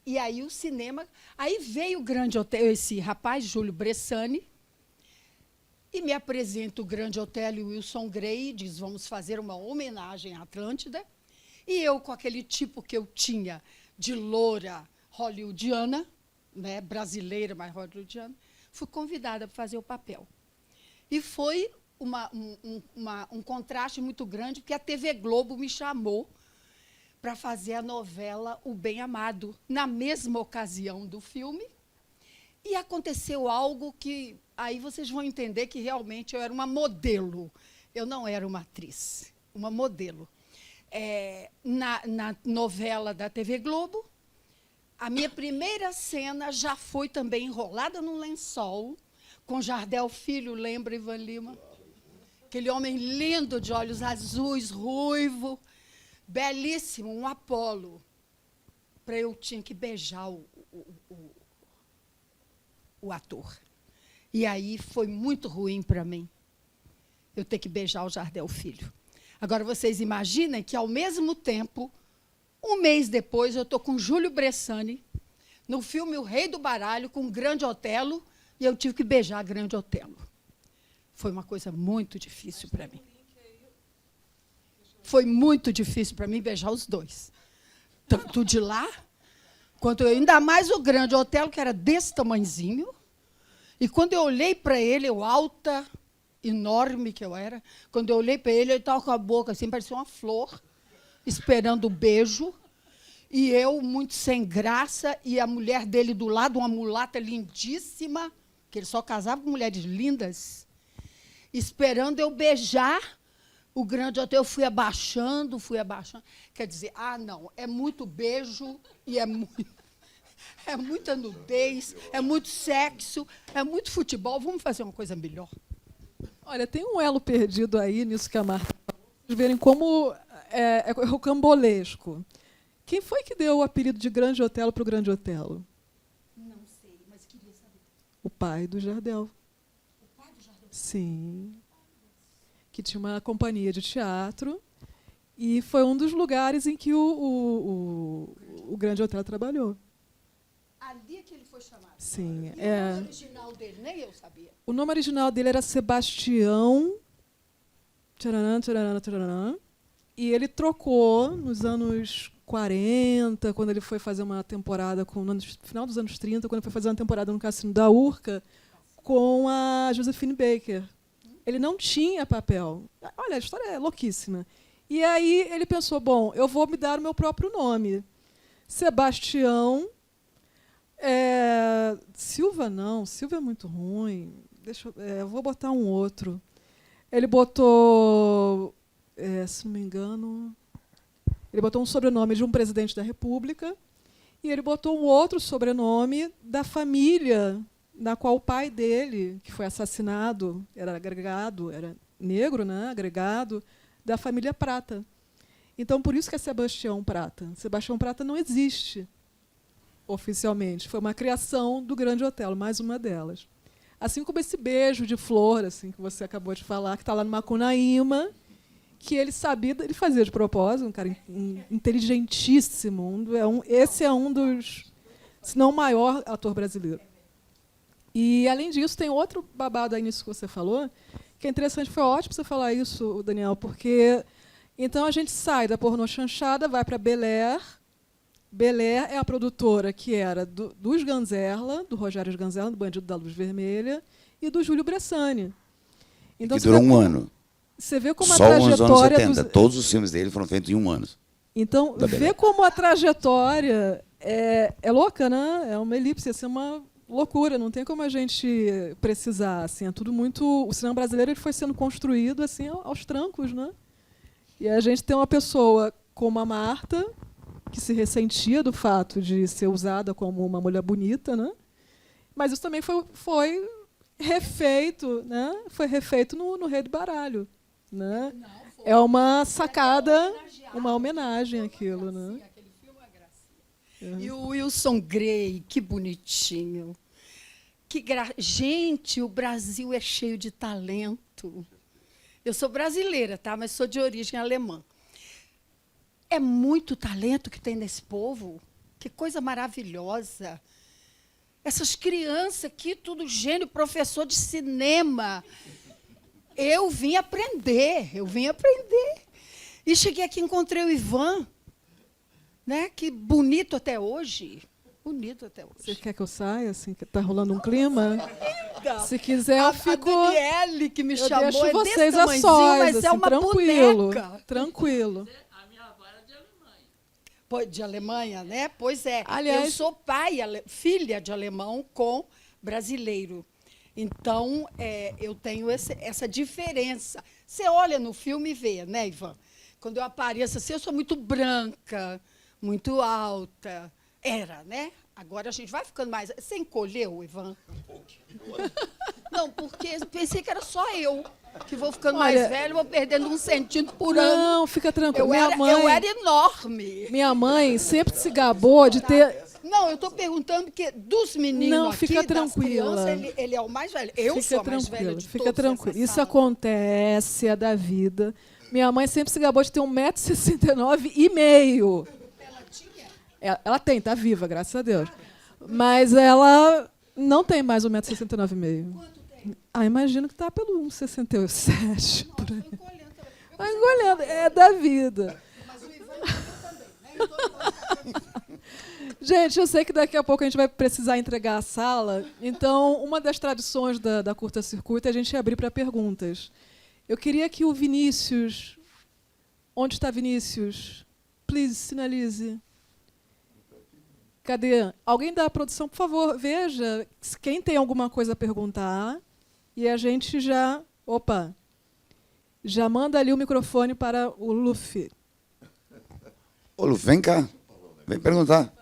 E aí o cinema... Aí veio o Grande Otelo, esse rapaz, Júlio Bressani, e me apresenta o Grande Otelo e o Wilson Grey, e diz, vamos fazer uma homenagem à Atlântida. E eu, com aquele tipo que eu tinha de loura hollywoodiana, né, brasileira, mas hollywoodiana, fui convidada para fazer o papel. E foi um contraste muito grande, porque a TV Globo me chamou para fazer a novela O Bem Amado, na mesma ocasião do filme. E aconteceu algo que aí vocês vão entender que realmente eu era uma modelo. Eu não era uma atriz, uma modelo. Na novela da TV Globo, a minha primeira cena já foi também enrolada num lençol, com Jardel Filho, lembra, Ivan Lima? Aquele homem lindo, de olhos azuis, ruivo, belíssimo, um Apolo. Eu tinha que beijar o ator. E aí foi muito ruim para mim, eu ter que beijar o Jardel Filho. Agora, vocês imaginem que, ao mesmo tempo, um mês depois, eu estou com Júlio Bressani, no filme O Rei do Baralho, com Grande Otelo, e eu tive que beijar Grande Otelo. Foi uma coisa muito difícil para mim. Foi muito difícil para mim beijar os dois. Tanto de lá, quanto eu, ainda mais o Grande Otelo, que era desse tamanhozinho. E quando eu olhei para ele, eu alta, enorme que eu era, quando eu olhei para ele, ele estava com a boca assim, parecia uma flor, esperando o beijo. E eu, muito sem graça, e a mulher dele do lado, uma mulata lindíssima, que ele só casava com mulheres lindas, esperando eu beijar o Grande Otelo. Eu fui abaixando. Quer dizer, não, é muito beijo e é muita nudez, é muito sexo, é muito futebol. Vamos fazer uma coisa melhor. Olha, tem um elo perdido aí nisso que a Marta falou, pra vocês verem como é rocambolesco. Quem foi que deu o apelido de Grande Otelo para o Grande Otelo? Não sei, mas queria saber. O pai do Jardel. O pai do Jardel? Sim. Que tinha uma companhia de teatro e foi um dos lugares em que o Grande Otelo trabalhou. Ali é que ele foi chamado. Sim. E o nome original dele, nem eu sabia. O nome original dele era Sebastião. Tcharanã, tcharanã, tcharanã, e ele trocou nos anos 40, quando ele foi fazer uma temporada, no final dos anos 30, quando ele foi fazer uma temporada no Cassino da Urca, com a Josephine Baker. Ele não tinha papel. Olha, a história é louquíssima. E aí ele pensou, bom, eu vou me dar o meu próprio nome. Sebastião. Silva não, Silva é muito ruim. Eu vou botar um outro. Ele botou, se não me engano, ele botou um sobrenome de um presidente da República e ele botou um outro sobrenome da família na qual o pai dele, que foi assassinado, era agregado, era negro, né, agregado, da família Prata. Então, por isso que é Sebastião Prata. Sebastião Prata não existe oficialmente. Foi uma criação do Grande Otelo, mais uma delas. Assim como esse beijo de flor, assim, que você acabou de falar, que está lá no Macunaíma, que ele sabia, ele fazia de propósito, um cara inteligentíssimo. Esse é um dos, se não o maior ator brasileiro. E, além disso, tem outro babado aí nisso que você falou, que é interessante, foi ótimo você falar isso, Daniel, porque então a gente sai da pornô chanchada, vai para Bel Air. Bel Air é a produtora que era dos Ganzerla, do Rogério Ganzerla, do Bandido da Luz Vermelha, e do Júlio Bressani. Então, que durou um ano. Você vê como só a trajetória... nos anos 70. Todos os filmes dele foram feitos em um ano. Então, vê como a trajetória é louca, né? É uma elipse, assim, é uma loucura, não tem como a gente precisar. Assim, é tudo muito... O cinema brasileiro ele foi sendo construído assim, aos trancos, né? E a gente tem uma pessoa como a Marta, que se ressentia do fato de ser usada como uma mulher bonita, né? Mas isso também foi refeito, né? Foi refeito no Rei do Baralho, né? É uma sacada, uma homenagem àquilo, né? Aquele filme é gracinha. E o Wilson Grey, que bonitinho. Gente, o Brasil é cheio de talento. Eu sou brasileira, tá? Mas sou de origem alemã. É muito talento que tem nesse povo. Que coisa maravilhosa. Essas crianças aqui, tudo gênio, professor de cinema. Eu vim aprender. E cheguei aqui e encontrei o Ivan, né? Que bonito até hoje. Você quer que eu saia, assim, que está rolando um clima? Se quiser, eu fico... A Daniele, que me chamou, deixo é vocês desse a tamanhozinho, sós, mas assim, é uma tranquilo, boneca. tranquilo. De Alemanha, né? Pois é. Aliás, eu sou filha de alemão com brasileiro. Então, eu tenho essa diferença. Você olha no filme e vê, né, Ivan? Quando eu apareço assim, eu sou muito branca, muito alta. Era, né? Agora a gente vai ficando mais... Você encolheu, Ivan? Um pouquinho. Não, porque pensei que era só eu que vou ficando mais velho, vou perdendo 1 centímetro por ano. Não, fica tranquilo. Eu era enorme. Minha mãe sempre se gabou de ter... Não, eu estou perguntando porque dos meninos não, aqui, fica das tranquila. crianças, ele é o mais velho. Eu fica sou a mais tranquilo, velha de fica todos tranquilo. nessa Isso sala. acontece, é da vida. Minha mãe sempre se gabou de ter 1,69 m e meio. Ela tem, tá viva, graças a Deus. Mas ela não tem mais 1,69 m. Quanto tem? Imagino que tá pelo 1,67 m. Por aí. Vai encolhendo, é da vida. Mas o Ivan também, né? Gente, eu sei que daqui a pouco a gente vai precisar entregar a sala. Então, uma das tradições da Curta Circuito é a gente abrir para perguntas. Eu queria que o Vinícius... Onde está Vinícius? Please, sinalize. Cadê? Alguém da produção, por favor, veja quem tem alguma coisa a perguntar. E a gente já... Opa! Já manda ali o microfone para o Luffy. Ô, Luffy, vem cá. Vem perguntar.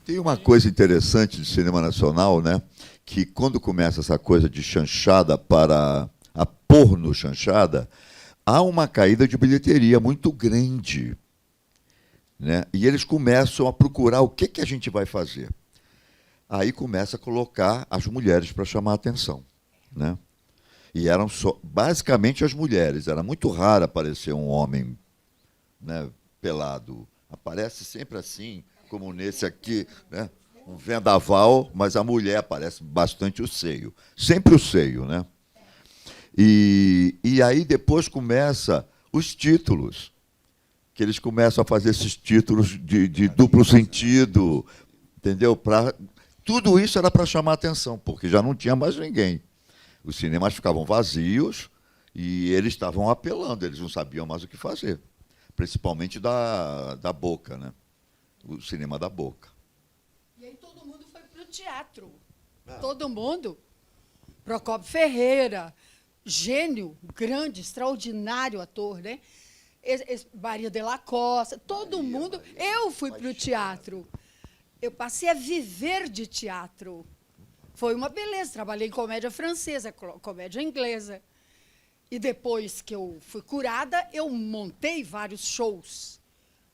Tem uma coisa interessante de cinema nacional, né? Que quando começa essa coisa de chanchada para a porno chanchada, há uma caída de bilheteria muito grande, né? E eles começam a procurar o que a gente vai fazer. Aí começa a colocar as mulheres para chamar a atenção, né? E eram basicamente as mulheres. Era muito raro aparecer um homem, né, pelado. Aparece sempre assim, como nesse aqui, né? Um vendaval, mas a mulher aparece bastante o seio. Sempre o seio, né? E aí depois começa os títulos, que eles começam a fazer esses títulos de duplo sentido, entendeu? Tudo isso era para chamar a atenção, porque já não tinha mais ninguém. Os cinemas ficavam vazios e eles estavam apelando, eles não sabiam mais o que fazer, principalmente da boca, né? O cinema da boca. E aí todo mundo foi para o teatro. Todo mundo. Procópio Ferreira, gênio, grande, extraordinário ator, né? Maria de la Costa, todo mundo. Eu fui para o teatro. Eu passei a viver de teatro. Foi uma beleza. Trabalhei em comédia francesa, comédia inglesa. E depois que eu fui curada, eu montei vários shows.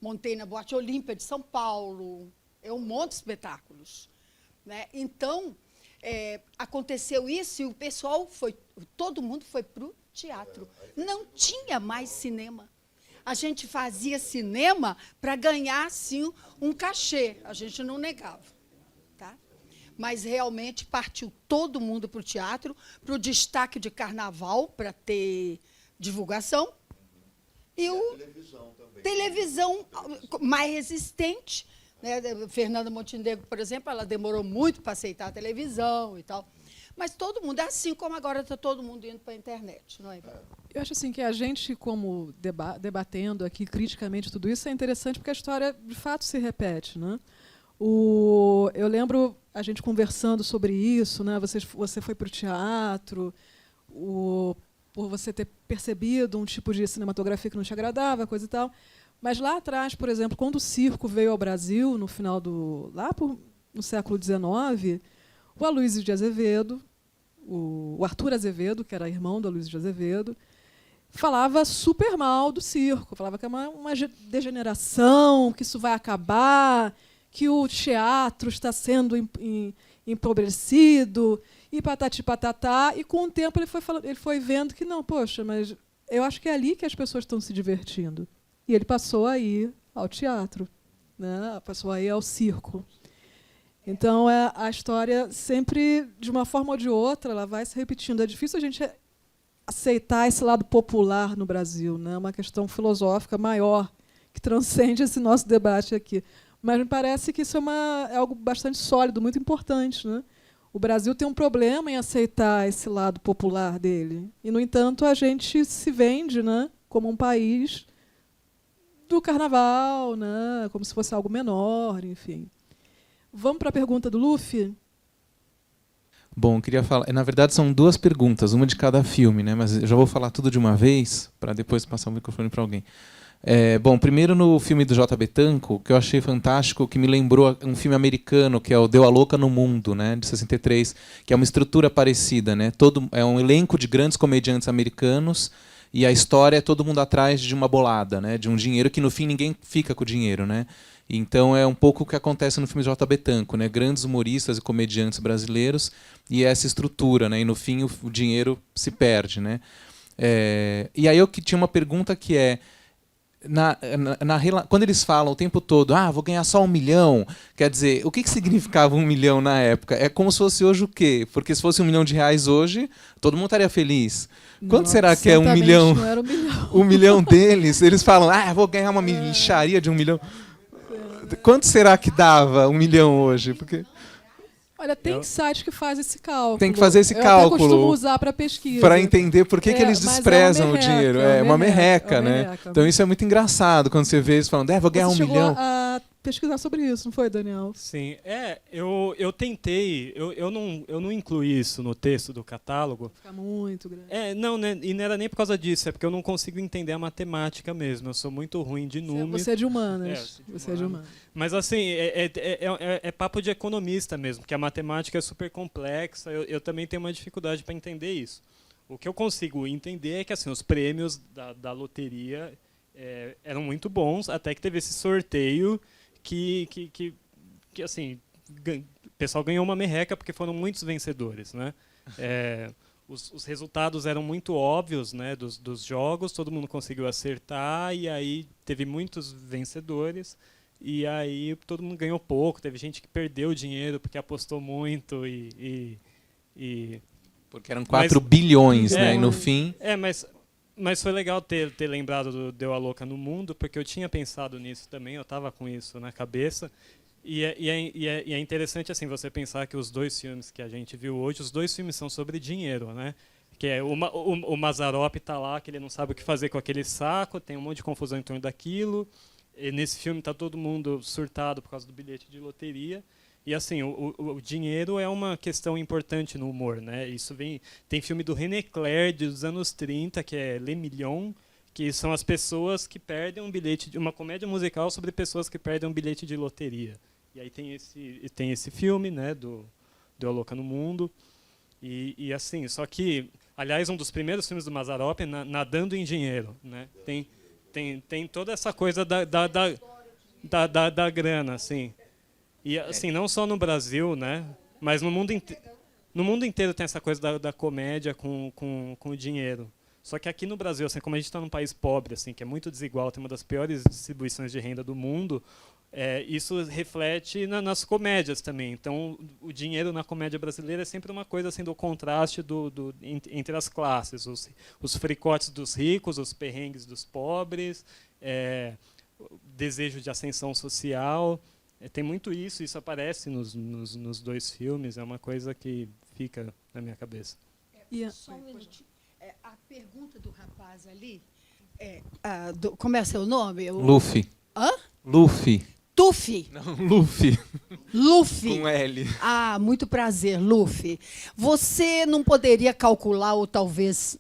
Montei na Boate Olímpia de São Paulo. Eu monto espetáculos, né? Então, aconteceu isso e o pessoal todo mundo foi para o teatro. Não tinha mais cinema. A gente fazia cinema para ganhar, assim, um cachê. A gente não negava. Tá? Mas, realmente, partiu todo mundo para o teatro, para o destaque de carnaval, para ter divulgação. E a televisão mais resistente. Né? Fernanda Montenegro, por exemplo, ela demorou muito para aceitar a televisão e tal. Mas todo mundo, é assim como agora está todo mundo indo para a internet, não é? Eu acho assim que a gente, como debatendo aqui criticamente tudo isso, é interessante porque a história, de fato, se repete, né? Eu lembro a gente conversando sobre isso, né? Você foi para o teatro, por você ter percebido um tipo de cinematografia que não te agradava, coisa e tal. Mas lá atrás, por exemplo, quando o circo veio ao Brasil, no final no século XIX, o Aloysio de Azevedo, o Arthur Azevedo, que era irmão do Aloysio de Azevedo, falava super mal do circo, falava que é uma degeneração, que isso vai acabar, que o teatro está sendo empobrecido, e patati patatá, e com o tempo ele foi vendo que não, poxa, mas eu acho que é ali que as pessoas estão se divertindo. E ele passou a ir ao teatro, né? Passou a ir ao circo. Então, a história sempre, de uma forma ou de outra, ela vai se repetindo. É difícil a gente aceitar esse lado popular no Brasil, né? Uma questão filosófica maior, que transcende esse nosso debate aqui. Mas me parece que isso é algo bastante sólido, muito importante, né? O Brasil tem um problema em aceitar esse lado popular dele. E, no entanto, a gente se vende, né, como um país do carnaval, né, como se fosse algo menor, enfim. Vamos para a pergunta do Luffy? Bom, eu queria falar... Na verdade, são duas perguntas, uma de cada filme, né? Mas eu já vou falar tudo de uma vez, para depois passar o microfone para alguém. Bom, primeiro no filme do J. Betanco, que eu achei fantástico, que me lembrou um filme americano, que é o Deu a Louca no Mundo, né, de 63, que é uma estrutura parecida, né? É um elenco de grandes comediantes americanos, e a história é todo mundo atrás de uma bolada, né, de um dinheiro que, no fim, ninguém fica com o dinheiro, né? Então é um pouco o que acontece no filme J. Betanco, né? Grandes humoristas e comediantes brasileiros e essa estrutura, né? E no fim o dinheiro se perde, né? E aí eu tinha uma pergunta que é quando eles falam o tempo todo, vou ganhar só 1 milhão, quer dizer, o que significava 1 milhão na época? É como se fosse hoje o quê? Porque se fosse R$1 milhão hoje, todo mundo estaria feliz. Quanto será que é 1 milhão? Não era 1 milhão. 1 milhão deles, eles falam, vou ganhar uma mixaria de 1 milhão. Quanto será que dava 1 milhão hoje? Porque... Olha, tem site que faz esse cálculo. Tem que fazer esse eu cálculo. Eu costumo usar para pesquisa. Para entender por que eles desprezam o dinheiro. É uma merreca, né? Merreca. Então isso é muito engraçado quando você vê eles falando, vou ganhar 1 milhão. A pesquisar sobre isso, não foi, Daniel? Sim, eu tentei, eu não incluí isso no texto do catálogo. Fica muito grande. Não, né, e não era nem por causa disso, é porque eu não consigo entender a matemática mesmo. Eu sou muito ruim de números. Você é de humanas. Você é de humanas. Mas assim, é papo de economista mesmo, que a matemática é super complexa. Eu também tenho uma dificuldade para entender isso. O que eu consigo entender é que assim, os prêmios da loteria eram muito bons, até que teve esse sorteio que assim, o pessoal ganhou uma merreca porque foram muitos vencedores, né? Os resultados eram muito óbvios, né, dos jogos, todo mundo conseguiu acertar, e aí teve muitos vencedores, e aí todo mundo ganhou pouco, teve gente que perdeu dinheiro porque apostou muito Porque eram 4 bilhões, né? E no fim... Mas foi legal ter lembrado do Deu a Louca no Mundo, porque eu tinha pensado nisso também, eu estava com isso na cabeça. E é interessante assim você pensar que os 2 filmes que a gente viu hoje, os 2 filmes são sobre dinheiro, né? Que é o Mazzaropi está lá, que ele não sabe o que fazer com aquele saco, tem um monte de confusão em torno daquilo. E nesse filme está todo mundo surtado por causa do bilhete de loteria. E assim, o dinheiro é uma questão importante no humor, né? Tem filme do René Clair dos anos 30, que é Les Millions, que são as pessoas que perdem um bilhete, uma comédia musical sobre pessoas que perdem um bilhete de loteria. E aí tem esse filme, né, do Deu a Louca no Mundo. E assim, só que, aliás, um dos primeiros filmes do Mazzaropi é Nadando em Dinheiro, né? Tem toda essa coisa da grana, assim. E assim, não só no Brasil, né, mas no mundo inteiro tem essa coisa da comédia com o dinheiro. Só que aqui no Brasil, assim, como a gente está num país pobre, assim, que é muito desigual, tem uma das piores distribuições de renda do mundo, isso reflete nas comédias também. Então, o dinheiro na comédia brasileira é sempre uma coisa assim do contraste entre as classes, os fricotes dos ricos, os perrengues dos pobres, o desejo de ascensão social. Tem muito isso aparece nos 2 filmes, é uma coisa que fica na minha cabeça. Só um minutinho. A pergunta do rapaz ali, como é seu nome? Luffy. Hã? Luffy. Tuffy. Não, Luffy. Luffy. Com L. Ah, muito prazer, Luffy. Você não poderia calcular, ou talvez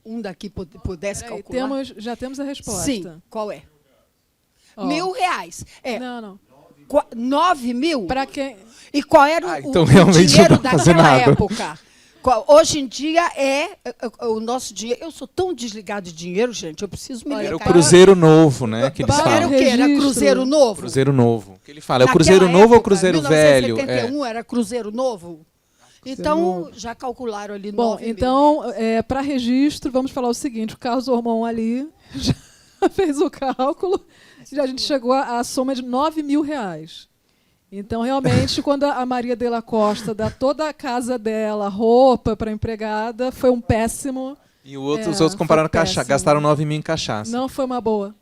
um daqui pudesse calcular? Já temos a resposta. Sim, qual é? Ó. R$1.000. Não. 9 mil? Para quem? E qual era então o realmente dinheiro não dá pra fazer daquela nada. época? Hoje em dia o nosso dinheiro. Eu sou tão desligado de dinheiro, gente. Eu preciso me ligar. Era o Cruzeiro Novo, né? Que eles falam. Era o quê? Era Cruzeiro Novo? Cruzeiro Novo. Que ele fala, é o Cruzeiro Novo ou o Cruzeiro Velho? 1971 era Cruzeiro Novo? Então, já calcularam ali 9 mil. Então, para registro, vamos falar o seguinte. O Carlos Ormond ali já fez o cálculo. A gente chegou à soma de R$9.000. Então, realmente, quando a Maria de la Costa dá toda a casa dela, roupa para a empregada, foi um péssimo... E os outros compraram gastaram 9 mil em cachaça. Não foi uma boa.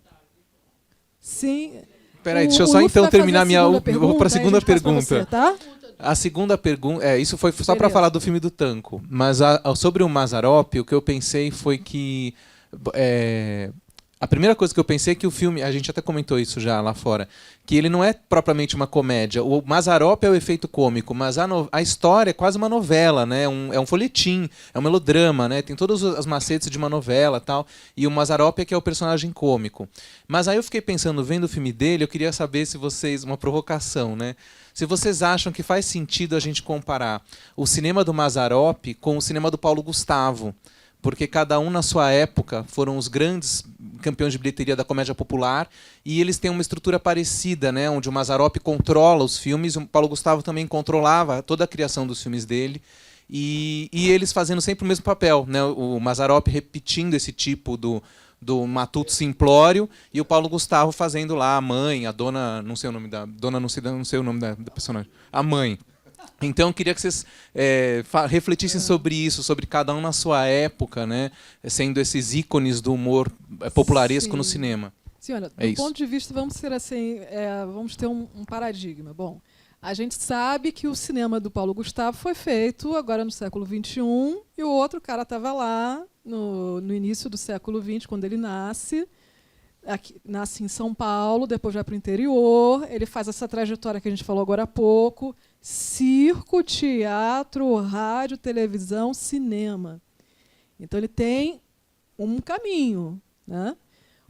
Sim. Peraí, deixa eu só então terminar minha... Eu vou para a segunda pergunta. Você, tá? A segunda pergunta... isso foi só para falar do filme do Tanco. Mas sobre o Mazzaropi, o que eu pensei foi que... A primeira coisa que eu pensei é que o filme, a gente até comentou isso já lá fora, que ele não é propriamente uma comédia. O Mazzaropi é o efeito cômico, mas a história é quase uma novela, né? É um folhetim, é um melodrama, né? Tem todas as macetes de uma novela, tal. E o Mazzaropi é que é o personagem cômico. Mas aí eu fiquei pensando, vendo o filme dele, eu queria saber se vocês, uma provocação, né? Se vocês acham que faz sentido a gente comparar o cinema do Mazzaropi com o cinema do Paulo Gustavo. Porque cada um na sua época foram os grandes campeões de bilheteria da comédia popular e eles têm uma estrutura parecida, né, onde o Mazzaropi controla os filmes, o Paulo Gustavo também controlava toda a criação dos filmes dele e eles fazendo sempre o mesmo papel, né, o Mazzaropi repetindo esse tipo do matuto simplório e o Paulo Gustavo fazendo lá a mãe, a dona, não sei o nome da dona, não sei o nome da personagem, a mãe. Então, eu queria que vocês refletissem sobre isso, sobre cada um na sua época, né, sendo esses ícones do humor popularesco no cinema. Sim, olha, do ponto de vista, vamos ser assim, vamos ter um paradigma. Bom, a gente sabe que o cinema do Paulo Gustavo foi feito agora no século XXI e o outro cara estava lá no início do século XX, quando ele nasce. Nasce em São Paulo, depois vai para o interior, ele faz essa trajetória que a gente falou agora há pouco, circo, teatro, rádio, televisão, cinema. Então ele tem um caminho, né?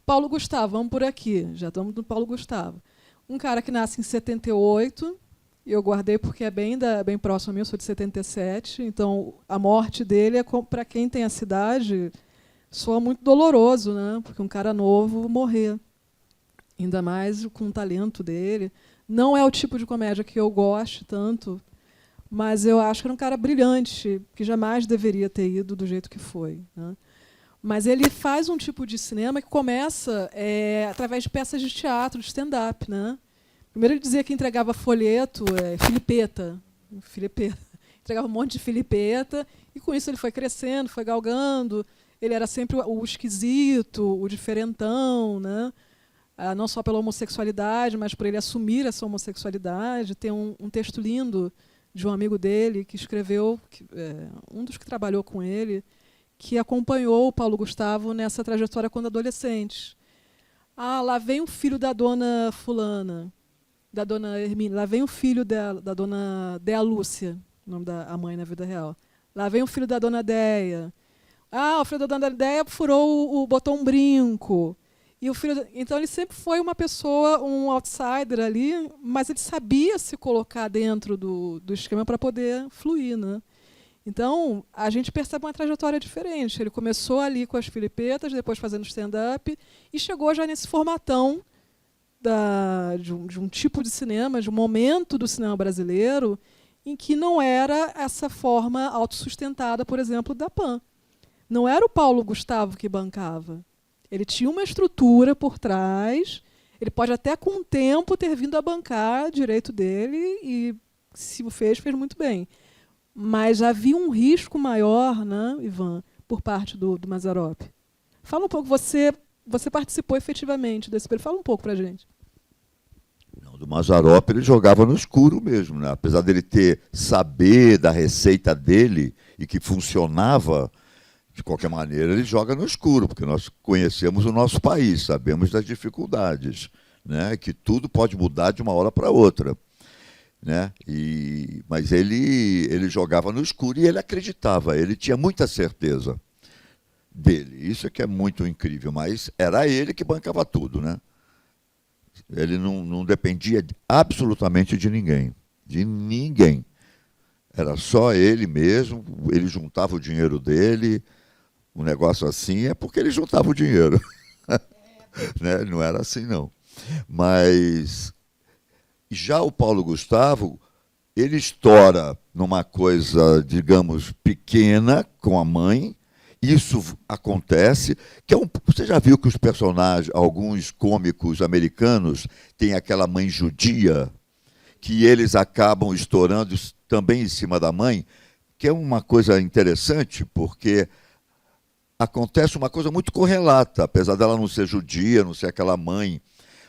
Paulo Gustavo, vamos por aqui, já estamos no Paulo Gustavo. Um cara que nasce em 78, E eu guardei porque é bem próximo a mim, eu sou de 77, então a morte dele, para quem tem a cidade, soa muito doloroso, né? Porque um cara novo morrer. Ainda mais com o talento dele. Não é o tipo de comédia que eu gosto tanto, mas eu acho que era um cara brilhante, que jamais deveria ter ido do jeito que foi, né? Mas ele faz um tipo de cinema que começa através de peças de teatro, de stand-up, né? Primeiro ele dizia que entregava folheto, filipeta. Entregava um monte de filipeta, e com isso ele foi crescendo, foi galgando. Ele era sempre o esquisito, o diferentão, né? Não só pela homossexualidade, mas por ele assumir essa homossexualidade. Tem um texto lindo de um amigo dele que escreveu, um dos que trabalhou com ele, que acompanhou o Paulo Gustavo nessa trajetória quando adolescente. Lá vem o filho da dona fulana, da dona Hermínia. Lá vem o filho da dona Dea Lúcia, o nome da mãe na vida real. Lá vem o filho da dona Deia. O filho da dona Deia botou um brinco. E então ele sempre foi uma pessoa, um outsider ali, mas ele sabia se colocar dentro do esquema para poder fluir, né? Então, a gente percebe uma trajetória diferente. Ele começou ali com as filipetas, depois fazendo stand-up, e chegou já nesse formatão de um tipo de cinema, de um momento do cinema brasileiro, em que não era essa forma autossustentada, por exemplo, da PAN. Não era o Paulo Gustavo que bancava. Ele tinha uma estrutura por trás, ele pode até com o tempo ter vindo a bancar direito dele, e se o fez muito bem. Mas havia um risco maior, né, Ivan, por parte do Mazzaropi. Fala um pouco, você participou efetivamente desse período, fala um pouco para a gente. Não, do Mazzaropi ele jogava no escuro mesmo, né? Apesar dele ter saber da receita dele e que funcionava, de qualquer maneira ele joga no escuro, porque nós conhecemos o nosso país, sabemos das dificuldades, né? Que tudo pode mudar de uma hora para outra, né? Mas ele jogava no escuro e ele acreditava, ele tinha muita certeza dele. Isso é que é muito incrível, mas era ele que bancava tudo, né? Ele não dependia absolutamente de ninguém, Era só ele mesmo, ele juntava o dinheiro dele. Um negócio assim é porque ele juntava o dinheiro. Né? Não era assim, não. Mas já o Paulo Gustavo, ele estoura numa coisa, digamos, pequena com a mãe. Isso acontece, você já viu que os personagens, alguns cômicos americanos, têm aquela mãe judia, que eles acabam estourando também em cima da mãe, que é uma coisa interessante, porque acontece uma coisa muito correlata, apesar dela não ser judia, não ser aquela mãe,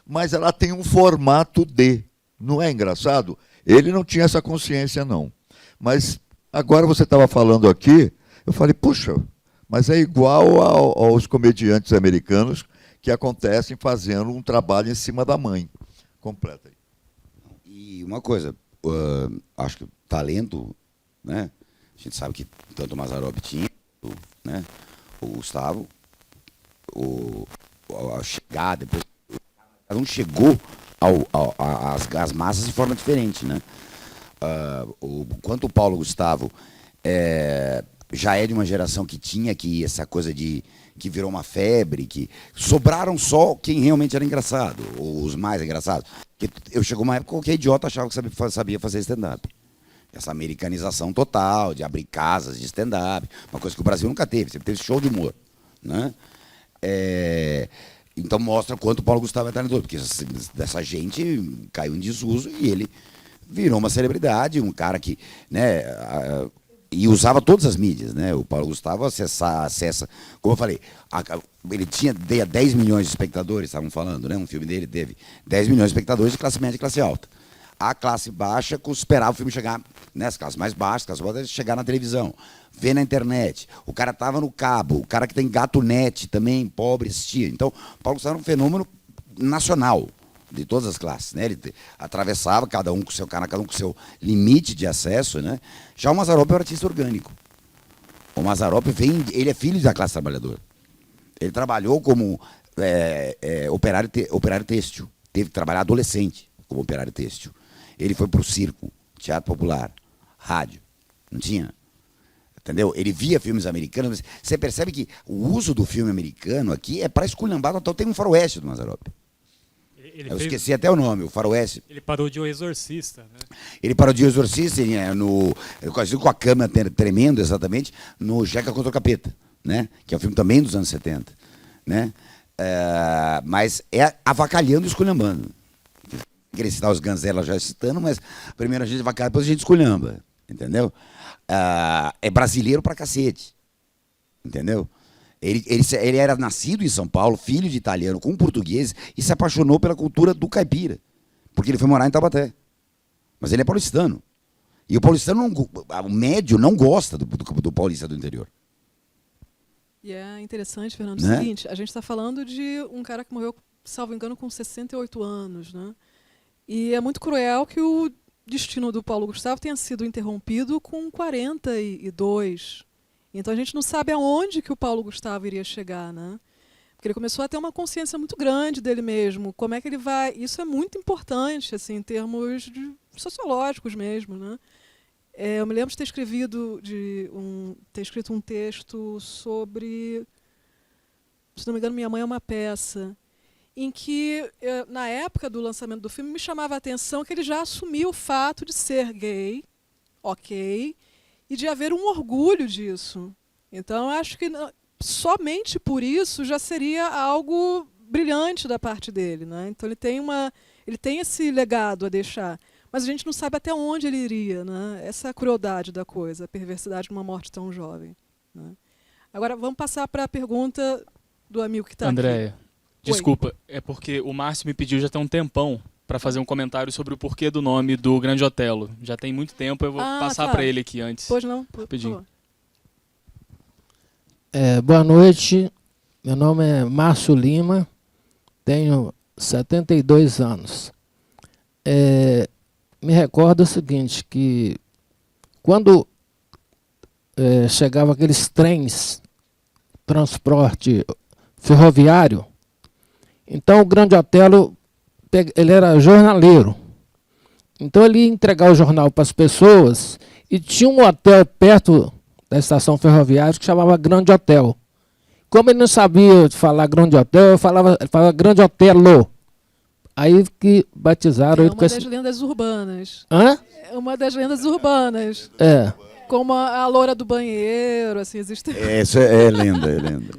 mas ela tem um formato de. Não é engraçado? Ele não tinha essa consciência, não. Mas agora você estava falando aqui, eu falei, puxa, mas é igual aos comediantes americanos que acontecem fazendo um trabalho em cima da mãe. Completa aí. E uma coisa, acho que o talento, né? A gente sabe que tanto o Mazzaropi tinha, né? O Gustavo, a chegar, depois cada um chegou às massas de forma diferente, né? Quanto o Paulo Gustavo já é de uma geração que tinha essa coisa que virou uma febre, que sobraram só quem realmente era engraçado, ou os mais engraçados. Chegou uma época que qualquer idiota achava que sabia fazer stand-up. Essa americanização total, de abrir casas de stand-up, uma coisa que o Brasil nunca teve, sempre teve show de humor, né? Então mostra quanto o Paulo Gustavo é talentoso, porque dessa gente caiu em desuso e ele virou uma celebridade, um cara que, né, e usava todas as mídias, né? O Paulo Gustavo acessa, como eu falei, ele tinha 10 milhões de espectadores, estavam falando, né? Um filme dele teve 10 milhões de espectadores de classe média e classe alta. A classe baixa esperava o filme chegar, né, as classes mais baixas, chegar na televisão, ver na internet. O cara estava no cabo, o cara que tem GatoNet também, pobre, assistia. Então, o Paulo Gustavo era um fenômeno nacional, de todas as classes, né? Ele atravessava cada um com seu canal, cada um com seu limite de acesso, né? Já o Mazzaropi é um artista orgânico. O Mazzaropi ele é filho da classe trabalhadora. Ele trabalhou como operário têxtil, teve que trabalhar adolescente como operário têxtil. Ele foi para o circo, teatro popular, rádio. Não tinha? Entendeu? Ele via filmes americanos, mas você percebe que o uso do filme americano aqui é para esculhambar total. Tem um faroeste do Mazzaropi. Eu esqueci até o nome, o faroeste. Ele parou de O Exorcista, né? Ele parou de O Exorcista com a câmera tremendo, exatamente, no Jeca contra o Capeta, né? Que é um filme também dos anos 70. Né? Mas é avacalhando e esculhambando. Queria citar os Ganzella já citando, mas primeiro a gente avacalha, depois a gente esculhamba. Entendeu? É brasileiro pra cacete. Entendeu? Ele era nascido em São Paulo, filho de italiano com português, e se apaixonou pela cultura do caipira, porque ele foi morar em Taubaté. Mas ele é paulistano. E o paulistano, o médio, não gosta do paulista do interior. E é interessante, Fernando, Né? o seguinte, a gente está falando de um cara que morreu, salvo engano, com 68 anos. Né? E é muito cruel que o destino do Paulo Gustavo tenha sido interrompido com 42. Então a gente não sabe aonde que o Paulo Gustavo iria chegar, né? Porque ele começou a ter uma consciência muito grande dele mesmo. Como é que ele vai... Isso é muito importante, assim, em termos sociológicos mesmo, né? Eu me lembro de ter escrito um texto sobre, se não me engano, Minha Mãe é uma Peça, em que, na época do lançamento do filme, me chamava a atenção que ele já assumiu o fato de ser gay, ok, e de haver um orgulho disso. Então, eu acho que somente por isso já seria algo brilhante da parte dele, né? Então, ele tem esse legado a deixar. Mas a gente não sabe até onde ele iria, né? Essa é a crueldade da coisa, a perversidade de uma morte tão jovem. Né? Agora, vamos passar para a pergunta do amigo que está aqui. Andréia, desculpa, é porque o Márcio me pediu já tem um tempão para fazer um comentário sobre o porquê do nome do Grande Otelo. Já tem muito tempo, eu vou passar para ele aqui antes. Pois não, rapidinho. Boa noite, meu nome é Márcio Lima, tenho 72 anos. Me recordo o seguinte, que quando chegava aqueles trens, transporte ferroviário, então o Grande Otelo, ele era jornaleiro. Então ele ia entregar o jornal para as pessoas e tinha um hotel perto da estação ferroviária que chamava Grande Hotel. Como ele não sabia falar Grande Hotel, ele falava Grande Otelo. Aí que batizaram ele com esse... É uma das lendas urbanas. Hã? É uma das lendas urbanas. Como a loura do banheiro, assim, existe... Isso é lenda, é lenda.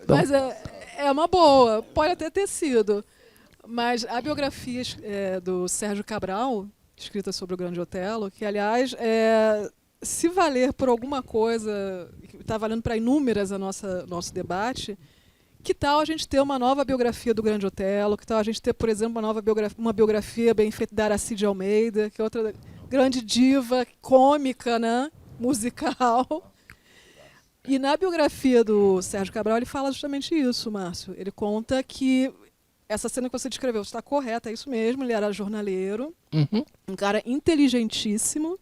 Mas é uma boa, pode até ter sido. Mas a biografia do Sérgio Cabral, escrita sobre o Grande Otelo, que, aliás, se valer por alguma coisa, está valendo para inúmeras nosso debate, que tal a gente ter uma nova biografia do Grande Otelo? Que tal a gente ter, por exemplo, uma biografia bem feita da Aracide Almeida, que é outra grande diva cômica, né? Musical. E na biografia do Sérgio Cabral ele fala justamente isso, Márcio. Ele conta que essa cena que você descreveu está correta, é isso mesmo, ele era jornaleiro, um cara inteligentíssimo,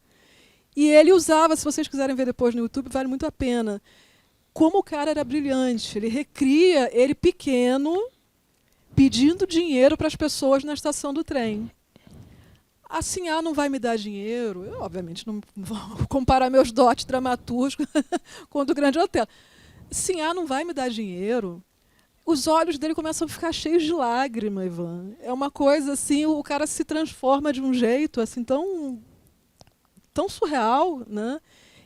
e ele usava, se vocês quiserem ver depois no YouTube, vale muito a pena, como o cara era brilhante. Ele recria ele pequeno, pedindo dinheiro para as pessoas na estação do trem. Assim, não vai me dar dinheiro. Eu, obviamente, não vou comparar meus dotes dramaturgos com o do Grande Otelo. Assim, não vai me dar dinheiro. Os olhos dele começam a ficar cheios de lágrima, Ivan. É uma coisa assim, o cara se transforma de um jeito assim tão surreal, né?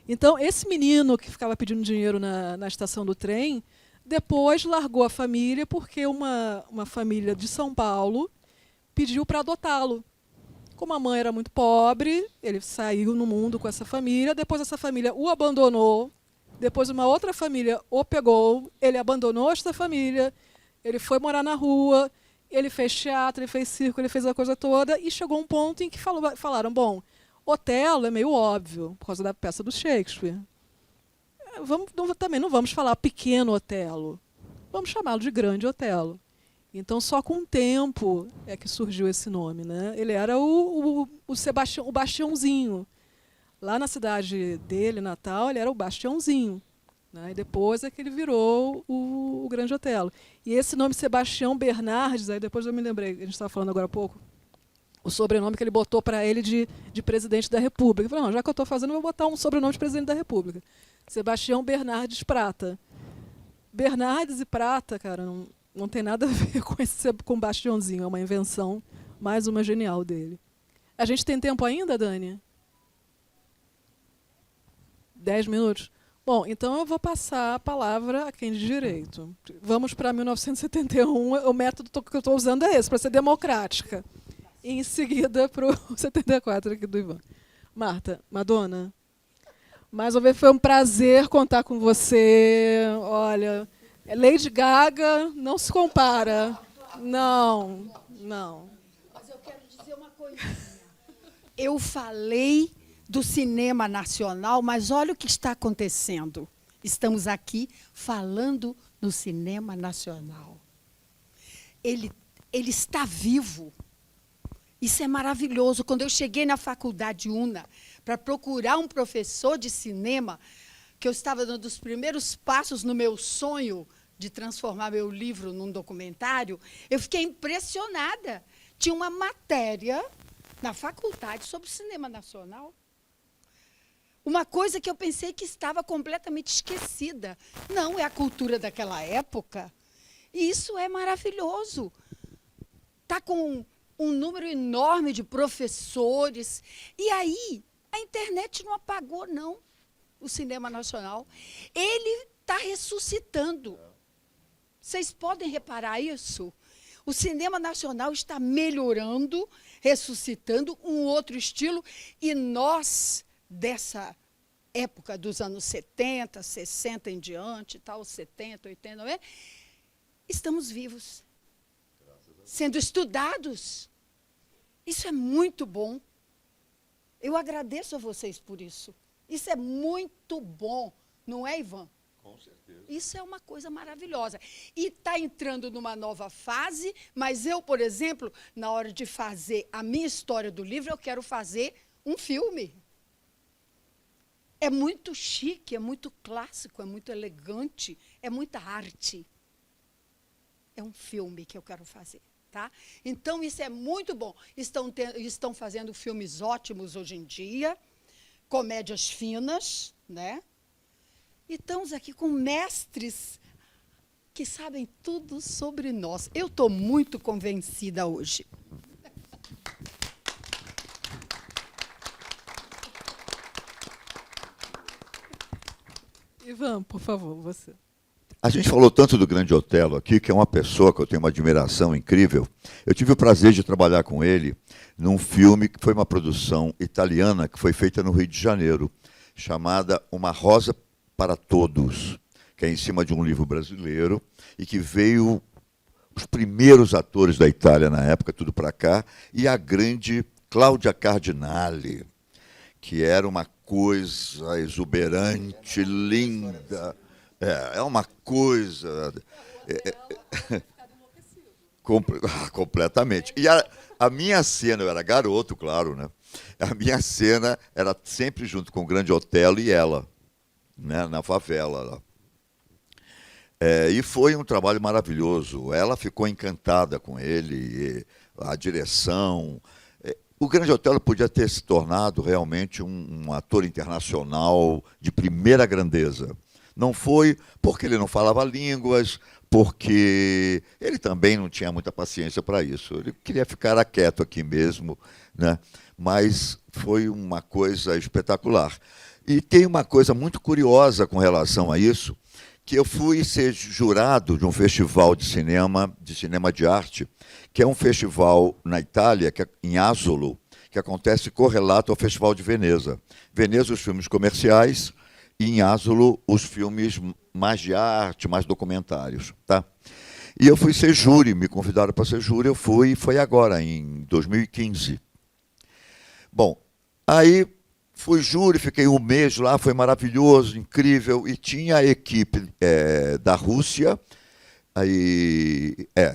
Então, esse menino que ficava pedindo dinheiro na estação do trem, depois largou a família porque uma família de São Paulo pediu para adotá-lo. Como a mãe era muito pobre, ele saiu no mundo com essa família, depois essa família o abandonou, depois uma outra família o pegou, ele abandonou esta família, ele foi morar na rua, ele fez teatro, ele fez circo, ele fez a coisa toda, e chegou um ponto em que falaram, bom, Otelo é meio óbvio, por causa da peça do Shakespeare. Também não vamos falar Pequeno Otelo, vamos chamá-lo de Grande Otelo. Então, só com o tempo é que surgiu esse nome, né? Ele era o Bastiãozinho. Lá na cidade dele, Natal, ele era o Bastiãozinho. Né? E depois é que ele virou o Grande Otelo. E esse nome Sebastião Bernardes, aí depois eu me lembrei, a gente estava falando agora há pouco, o sobrenome que ele botou para ele de presidente da República. Eu falei, não, já que eu estou fazendo, eu vou botar um sobrenome de presidente da República. Sebastião Bernardes Prata. Bernardes e Prata, cara, não tem nada a ver com Bastiãozinho, é uma invenção, mais uma genial dele. A gente tem tempo ainda, Dani? 10 minutos? Bom, então eu vou passar a palavra a quem de direito. Vamos para 1971, o método que eu estou usando é esse, para ser democrática. E em seguida para o 74 aqui do Ivan. Marta, Madonna, mais uma vez foi um prazer contar com você. Olha, Lady Gaga não se compara. Não. Mas eu quero dizer uma coisinha. Eu falei do cinema nacional, mas olha o que está acontecendo. Estamos aqui falando no cinema nacional. Ele está vivo. Isso é maravilhoso. Quando eu cheguei na Faculdade UNA para procurar um professor de cinema, que eu estava dando os primeiros passos no meu sonho de transformar meu livro num documentário, eu fiquei impressionada. Tinha uma matéria na faculdade sobre cinema nacional. Uma coisa que eu pensei que estava completamente esquecida. Não, é a cultura daquela época. E isso é maravilhoso. Está com um número enorme de professores. E aí, a internet não apagou, não, o cinema nacional. Ele está ressuscitando. Vocês podem reparar isso? O cinema nacional está melhorando, ressuscitando um outro estilo, e nós, dessa época dos anos 70, 60 em diante, tal, 70, 80, 90, estamos vivos, sendo estudados. Isso é muito bom. Eu agradeço a vocês por isso. Isso é muito bom, não é, Ivan? Com certeza. Isso é uma coisa maravilhosa. E está entrando numa nova fase, mas eu, por exemplo, na hora de fazer a minha história do livro, eu quero fazer um filme. É muito chique, é muito clássico, é muito elegante, é muita arte. É um filme que eu quero fazer. Tá? Então, isso é muito bom. Estão fazendo filmes ótimos hoje em dia, comédias finas, né? E estamos aqui com mestres que sabem tudo sobre nós. Eu estou muito convencida hoje. Ivan, por favor, você. A gente falou tanto do Grande Otelo aqui, que é uma pessoa que eu tenho uma admiração incrível. Eu tive o prazer de trabalhar com ele num filme que foi uma produção italiana, que foi feita no Rio de Janeiro, chamada Uma Rosa para Todos, que é em cima de um livro brasileiro, e que veio os primeiros atores da Itália na época, tudo para cá, e a grande Cláudia Cardinale, que era uma coisa exuberante, linda. É uma coisa... completamente. E a minha cena, eu era garoto, claro, né? A minha cena era sempre junto com o Grande Otelo e ela, né? Na favela lá. E foi um trabalho maravilhoso. Ela ficou encantada com ele, a direção. O Grande Otelo podia ter se tornado realmente um ator internacional de primeira grandeza. Não foi porque ele não falava línguas, porque ele também não tinha muita paciência para isso. Ele queria ficar quieto aqui mesmo, né? Mas foi uma coisa espetacular. E tem uma coisa muito curiosa com relação a isso, que eu fui ser jurado de um festival de cinema de arte, que é um festival na Itália, que é em Asolo, que acontece correlato ao Festival de Veneza. Veneza, os filmes comerciais, e em Asolo, os filmes mais de arte, mais documentários. Tá? E eu fui ser júri, me convidaram para ser júri, eu fui, e foi agora, em 2015. Bom, aí fui júri, fiquei um mês lá, foi maravilhoso, incrível, e tinha a equipe da Rússia, a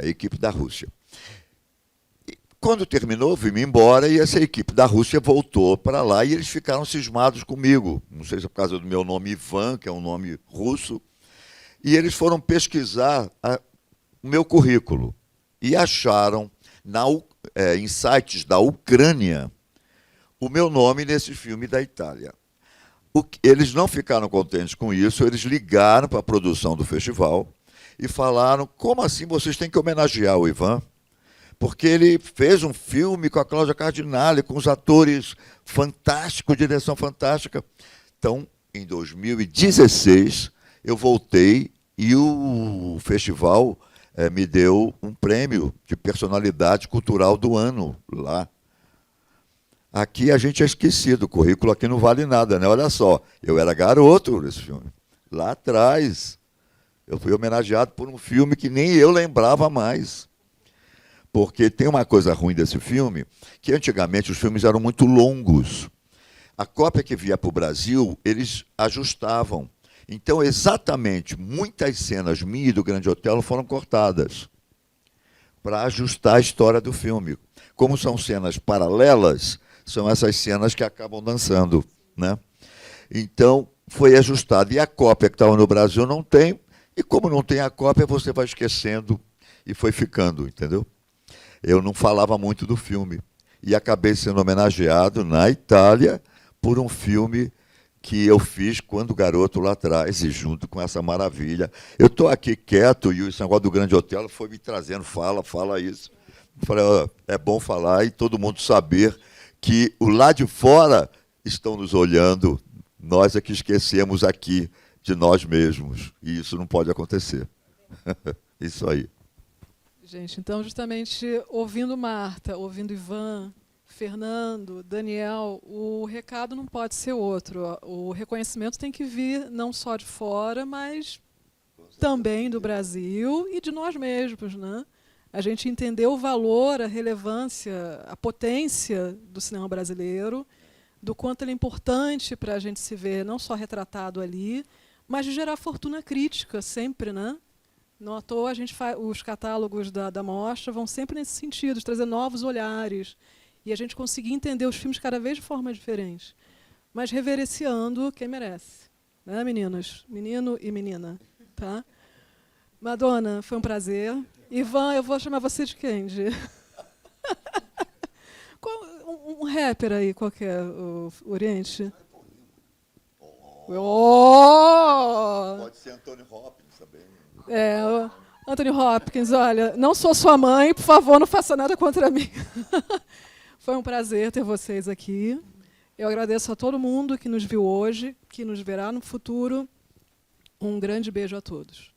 equipe da Rússia. E quando terminou, vim embora, e essa equipe da Rússia voltou para lá, e eles ficaram cismados comigo, não sei se é por causa do meu nome Ivan, que é um nome russo, e eles foram pesquisar o meu currículo, e acharam em sites da Ucrânia o meu nome nesse filme da Itália. Eles não ficaram contentes com isso, eles ligaram para a produção do festival e falaram: como assim vocês têm que homenagear o Ivan? Porque ele fez um filme com a Cláudia Cardinale, com os atores fantásticos, direção fantástica. Então, em 2016, eu voltei e o festival me deu um prêmio de personalidade cultural do ano lá. Aqui a gente é esquecido, o currículo aqui não vale nada, né? Olha só, eu era garoto nesse filme. Lá atrás, eu fui homenageado por um filme que nem eu lembrava mais. Porque tem uma coisa ruim desse filme, que antigamente os filmes eram muito longos. A cópia que via para o Brasil, eles ajustavam. Então, exatamente, muitas cenas minhas e do Grande Otelo foram cortadas para ajustar a história do filme. Como são cenas paralelas, são essas cenas que acabam dançando, né? Então, foi ajustado. E a cópia que estava no Brasil não tem, e como não tem a cópia, você vai esquecendo, e foi ficando, entendeu? Eu não falava muito do filme. E acabei sendo homenageado na Itália por um filme que eu fiz quando garoto lá atrás, e junto com essa maravilha. Eu estou aqui quieto, e esse negócio do Grande Otelo foi me trazendo, fala isso. Eu falei, é bom falar e todo mundo saber que o lá de fora estão nos olhando, nós é que esquecemos aqui de nós mesmos, e isso não pode acontecer. Isso aí. Gente, então, justamente, ouvindo Marta, ouvindo Ivan, Fernando, Daniel, o recado não pode ser outro. O reconhecimento tem que vir não só de fora, mas também do Brasil e de nós mesmos, né? A gente entender o valor, a relevância, a potência do cinema brasileiro, do quanto ele é importante para a gente se ver não só retratado ali, mas de gerar fortuna crítica sempre, né? Não à toa os catálogos da mostra vão sempre nesse sentido, de trazer novos olhares e a gente conseguir entender os filmes cada vez de forma diferente, mas reverenciando quem merece, né, meninas? Menino e menina, tá? Madonna, foi um prazer. Ivan, eu vou chamar você de quem? Um rapper aí qualquer, o Oriente. Pode ser Anthony Hopkins também. Anthony Hopkins, olha, não sou sua mãe, por favor, não faça nada contra mim. Foi um prazer ter vocês aqui. Eu agradeço a todo mundo que nos viu hoje, que nos verá no futuro. Um grande beijo a todos.